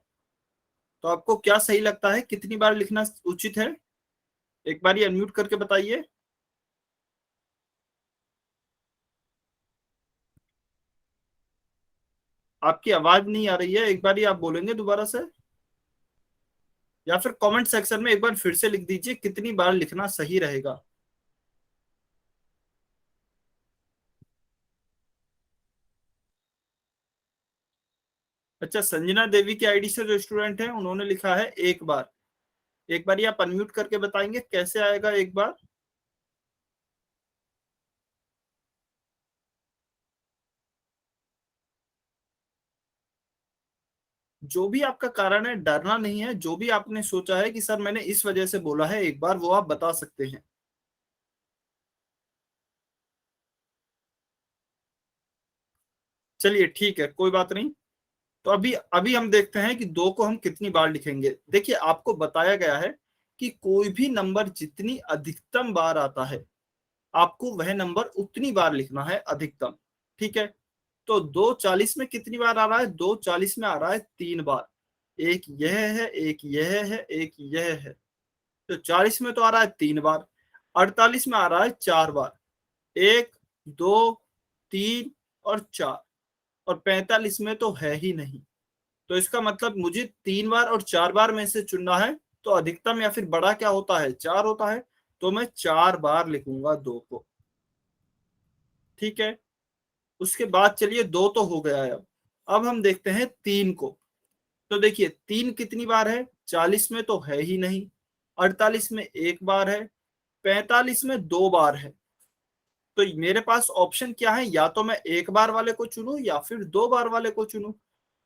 तो आपको क्या सही लगता है, कितनी बार लिखना उचित है? एक बार अनम्यूट करके बताइए। आपकी आवाज नहीं आ रही है, एक बार आप बोलेंगे दोबारा से, या फिर कमेंट सेक्शन में एक बार फिर से लिख दीजिए कितनी बार लिखना सही रहेगा। अच्छा, संजना देवी की आईडी से जो स्टूडेंट है उन्होंने लिखा है 1 बार। एक बार आप अनम्यूट करके बताएंगे कैसे आएगा 1 बार? जो भी आपका कारण है डरना नहीं है, जो भी आपने सोचा है कि सर मैंने इस वजह से बोला है 1 बार, वो आप बता सकते हैं। चलिए ठीक है, कोई बात नहीं। तो अभी अभी हम देखते हैं कि 2 को हम कितनी बार लिखेंगे। देखिए आपको बताया गया है कि कोई भी नंबर जितनी अधिकतम बार आता है आपको वह नंबर उतनी बार लिखना है अधिकतम। ठीक है, तो 2 40 में कितनी बार आ रहा है? 2 40 में आ रहा है 3 बार। एक यह है, एक यह है, एक यह है। तो 40 में तो आ रहा है 3 बार। 48 में आ रहा है 4 बार, 1 2 3 और 4। और 45 में तो है ही नहीं। तो इसका मतलब मुझे 3 बार और 4 बार में से चुनना है। तो अधिकतम या फिर बड़ा क्या होता है? 4 होता है। तो मैं 4 बार लिखूंगा 2 को। ठीक है, उसके बाद चलिए 2 तो हो गया है। अब हम देखते हैं 3 को। तो देखिए 3 कितनी बार है? 40 में तो है ही नहीं, 48 में 1 बार है, 45 में 2 बार है। तो मेरे पास ऑप्शन क्या है? या तो मैं 1 बार वाले को चुनूं या फिर 2 बार वाले को चुनूं।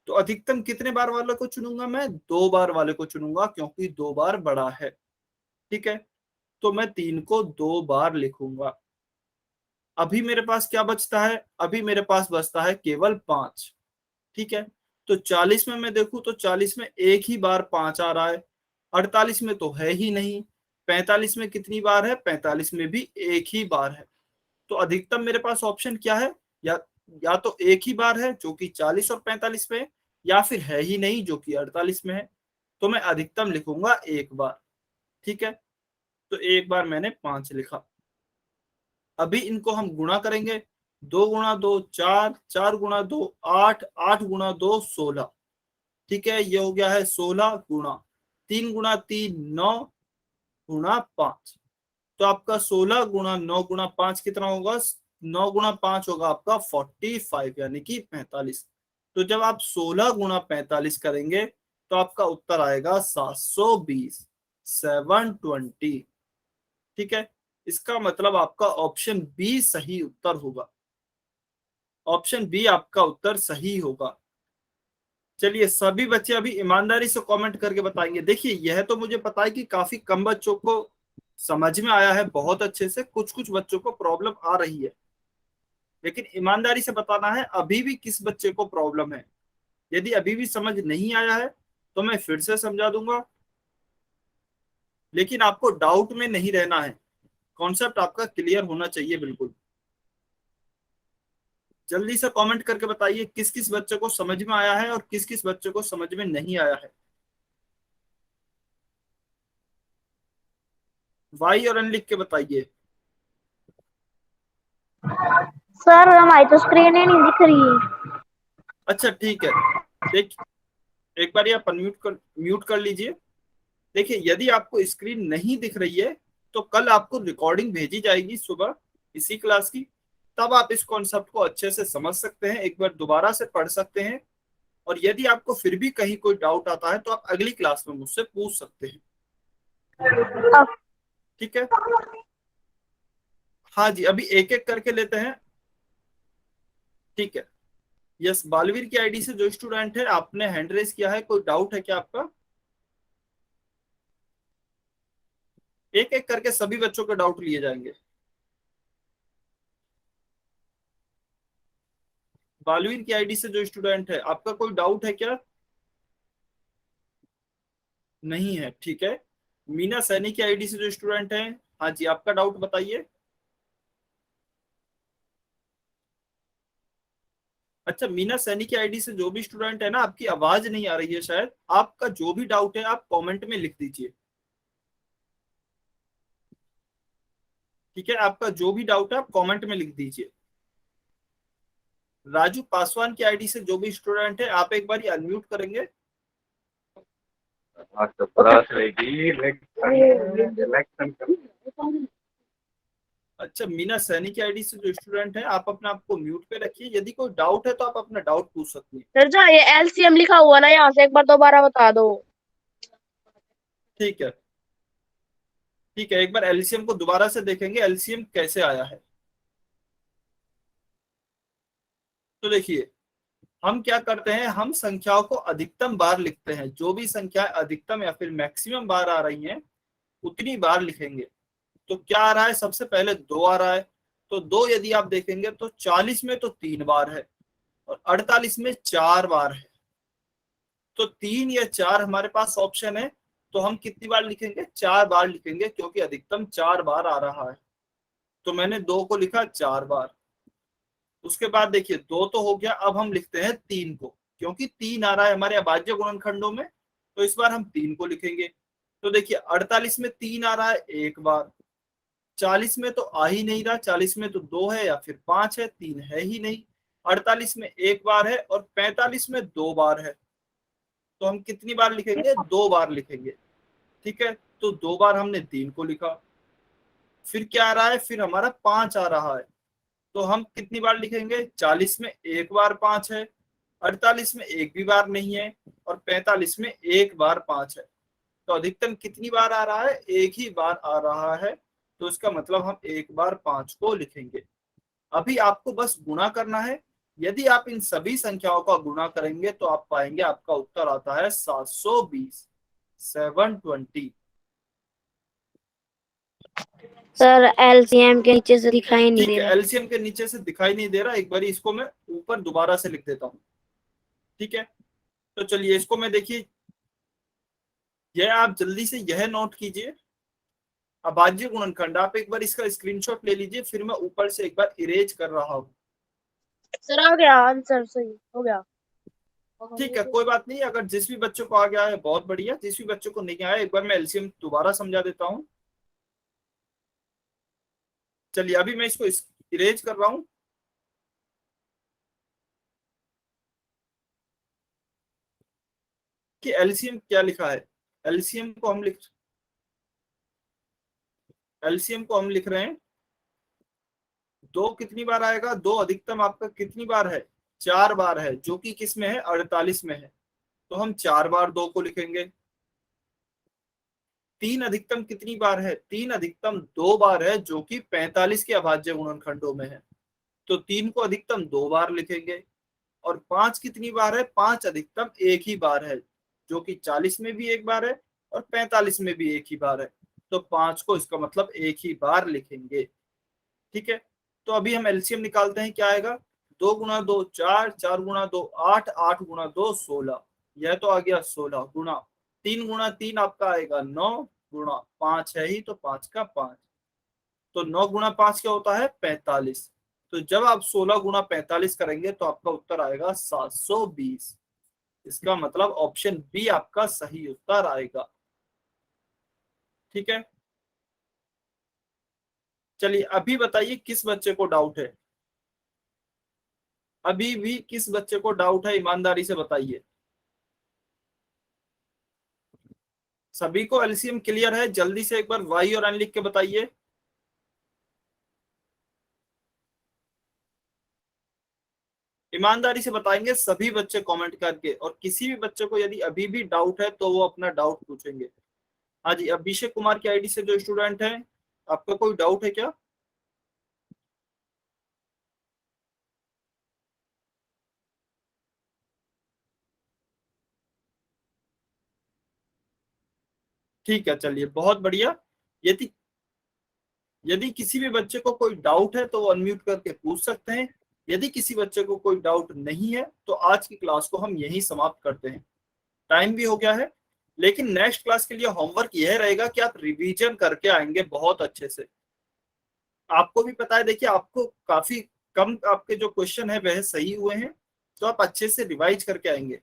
तो अधिकतम कितने बार वाले को चुनूंगा? मैं 2 बार वाले को चुनूंगा, क्योंकि 2 बार बड़ा है। ठीक है, तो मैं 3 को 2 बार लिखूंगा। अभी मेरे पास क्या बचता है? अभी मेरे पास बचता है केवल 5। ठीक है, तो 40 में मैं देखूं तो 40 में एक ही बार 5 आ रहा है, 48 में तो है ही नहीं, 45 में कितनी बार है? 45 में भी एक ही बार है। तो अधिकतम मेरे पास ऑप्शन क्या है? या तो एक ही बार है जो कि 40 और 45 में है, या फिर है ही नहीं जो कि 48 में है। तो मैं अधिकतम लिखूंगा 1 बार। ठीक है, तो 1 बार मैंने 5 लिखा। अभी इनको हम गुणा करेंगे। 2 गुणा 2 4, 4 गुणा 2 8, 8 गुणा 2 16। ठीक है, ये हो गया है 16 गुणा 3 गुणा 3 9 गुणा 5। तो आपका 16 गुणा 9 गुणा 5 कितना होगा? 9 गुणा 5 होगा आपका 45 यानी कि 45। तो जब आप 16 गुणा 45 करेंगे तो आपका उत्तर आएगा 720, 720। ठीक है, इसका मतलब आपका ऑप्शन बी सही उत्तर होगा। ऑप्शन बी आपका उत्तर सही होगा। चलिए, सभी बच्चे अभी ईमानदारी से कमेंट करके बताएंगे। देखिए, यह तो मुझे पता है कि काफी कम बच्चों को समझ में आया है बहुत अच्छे से, कुछ कुछ बच्चों को प्रॉब्लम आ रही है, लेकिन ईमानदारी से बताना है अभी भी किस बच्चे को प्रॉब्लम है। यदि अभी भी समझ नहीं आया है तो मैं फिर से समझा दूंगा, लेकिन आपको डाउट में नहीं रहना है। कॉन्सेप्ट आपका क्लियर होना चाहिए बिल्कुल। जल्दी से कमेंट करके बताइए किस किस बच्चे को समझ में आया है और किस किस बच्चे को समझ में नहीं आया है। वाई और एन लिख के बताइए। सर हमारी तो स्क्रीन ही नहीं दिख रही। अच्छा ठीक है, देख एक बार आप म्यूट कर लीजिए। देखिए, यदि आपको स्क्रीन नहीं दिख रही है तो कल आपको रिकॉर्डिंग भेजी जाएगी सुबह इसी क्लास की, तब आप इस कॉन्सेप्ट को अच्छे से समझ सकते हैं, एक बार दोबारा से पढ़ सकते हैं। और यदि आपको फिर भी कहीं कोई डाउट आता है तो आप अगली क्लास में मुझसे पूछ सकते हैं। ठीक है, हाँ जी, अभी एक एक करके लेते हैं। ठीक है, यस, बालवीर की आईडी से जो स्टूडेंट है, आपने हैंड रेज किया है, कोई डाउट है क्या आपका? एक एक करके सभी बच्चों के डाउट लिए जाएंगे। बालवीर की आईडी से जो स्टूडेंट है, आपका कोई डाउट है क्या? नहीं है, ठीक है। मीना सैनी की आईडी से जो स्टूडेंट है, हाँ जी, आपका डाउट बताइए। अच्छा, मीना सैनी की आईडी से जो भी स्टूडेंट है ना, आपकी आवाज नहीं आ रही है शायद, आपका जो भी डाउट है आप कमेंट में लिख दीजिए। ठीक है, आपका जो भी डाउट है आप कमेंट में लिख दीजिए। राजू पासवान की आईडी से जो भी स्टूडेंट है, आप एक बार अनम्यूट करेंगे। अच्छा, मीना सैनी की आईडी से जो स्टूडेंट है, आप अपने आप को म्यूट पे रखिए। यदि कोई डाउट है तो आप अपना डाउट पूछ सकते हैं। सर जहाँ ये एलसीएम लिखा हुआ ना, यहाँ से एक बार दोबारा बता दो। ठीक है, ठीक है, एक बार एलसीएम को दोबारा से देखेंगे, एलसीएम कैसे आया है। तो देखिए, हम क्या करते हैं, हम संख्याओं को अधिकतम बार लिखते हैं। जो भी संख्याएं अधिकतम या फिर मैक्सिमम बार आ रही हैं उतनी बार लिखेंगे। तो क्या आ रहा है, सबसे पहले 2 आ रहा है, तो 2 यदि आप देखेंगे तो 40 में तो 3 बार है और 48 में 4 बार है। तो 3 या 4 हमारे पास ऑप्शन है, तो हम कितनी बार लिखेंगे? 4 बार लिखेंगे, क्योंकि अधिकतम 4 बार आ रहा है। तो मैंने 2 को लिखा 4 बार। उसके बाद देखिए, 2 तो हो गया, अब हम लिखते हैं 3 को, क्योंकि 3 आ रहा है हमारे अभाज्य गुणनखंडों में, तो इस बार हम 3 को लिखेंगे। तो देखिए, 48 में 3 आ रहा है एक बार, 40 में तो आ ही नहीं रहा, 40 में तो 2 है या फिर 5 है, 3 है ही नहीं। 48 में एक बार है और 45 में 2 बार है। तो हम कितनी बार लिखेंगे? 2 बार लिखेंगे। ठीक है, तो 2 बार हमने 3 को लिखा। फिर क्या आ रहा है? फिर हमारा 5 आ रहा है, तो हम कितनी बार लिखेंगे? 40 में एक बार 5 है, 48 में एक भी बार नहीं है और 45 में एक बार 5 है। तो अधिकतम कितनी बार आ रहा है? एक ही बार आ रहा है। तो इसका मतलब हम एक बार 5 को लिखेंगे। अभी आपको बस गुणा करना है। यदि आप इन सभी संख्याओं का गुणा करेंगे तो आप पाएंगे आपका उत्तर आता है 720, 720। सर एलसीएम के नीचे से दिखाई नहीं ठीक दे है, रहा। एलसीएम के नीचे से दिखाई नहीं दे रहा, एक बार इसको मैं ऊपर दोबारा से लिख देता हूँ। ठीक है, तो चलिए इसको मैं, देखिए, यह आप जल्दी से यह नोट कीजिए, अभाज्य गुणनखंड। आप एक बार इसका स्क्रीनशॉट ले लीजिए, फिर मैं ऊपर से एक बार इरेज कर रहा हूँ। सर आ गया आंसर, सही हो गया। ठीक है, कोई बात नहीं, अगर जिस भी बच्चों को आ गया है बहुत बढ़िया, जिस भी बच्चों को नहीं आया, एक बार मैं एलसीएम दोबारा समझा देता हूँ। चलिए, अभी मैं इसको इरेज कर रहा हूँ। कि एलसीएम क्या लिखा है, एलसीएम को हम लिख रहे हैं, दो कितनी बार आएगा, दो अधिकतम आपका कितनी बार है, 4 बार है, जो कि किस में है, 48 में है, तो हम 4 बार 2 को लिखेंगे। 3 अधिकतम कितनी बार है, 3 अधिकतम 2 बार है, जो कि 45 के अभाज्य गुणनखंडों में है, तो 3 को अधिकतम 2 बार लिखेंगे। और 5 कितनी बार है, 5 अधिकतम 1 ही बार है, जो कि 40 में भी 1 बार है और 45 में भी 1 ही बार है, तो 5 को इसका मतलब 1 ही बार लिखेंगे। ठीक है, तो अभी हम एलसीएम निकालते हैं, क्या आएगा, 2 गुणा 2 4, 4 गुणा 2 8, 8 गुणा 2 16, यह तो आ गया 16 गुणा 3 गुणा 3 आपका आएगा 9 गुणा 5 है ही, तो 5 का 5, तो 9 गुणा 5 क्या होता है, 45। तो जब आप 16 गुणा 45 करेंगे तो आपका उत्तर आएगा 720। इसका मतलब ऑप्शन बी आपका सही उत्तर आएगा। ठीक है, चलिए अभी बताइए किस बच्चे को डाउट है, अभी भी किस बच्चे को डाउट है, ईमानदारी से बताइए। सभी को एलसीएम क्लियर है, जल्दी से एक बार वाई और एन लिख के बताइए। ईमानदारी से बताएंगे सभी बच्चे कमेंट करके, और किसी भी बच्चे को यदि अभी भी डाउट है तो वो अपना डाउट पूछेंगे। हाँ जी, अभिषेक कुमार की आईडी से जो स्टूडेंट है, आपका कोई डाउट है क्या? ठीक है, चलिए बहुत बढ़िया। यदि यदि किसी भी बच्चे को कोई डाउट है तो वो अनम्यूट करके पूछ सकते हैं। यदि किसी बच्चे को कोई डाउट नहीं है तो आज की क्लास को हम यहीं समाप्त करते हैं, टाइम भी हो गया है। लेकिन नेक्स्ट क्लास के लिए होमवर्क यह रहेगा कि आप रिवीजन करके आएंगे बहुत अच्छे से। आपको भी पता है, देखिए आपको काफी कम आपके जो क्वेश्चन है वह सही हुए हैं, तो आप अच्छे से रिवाइज करके आएंगे।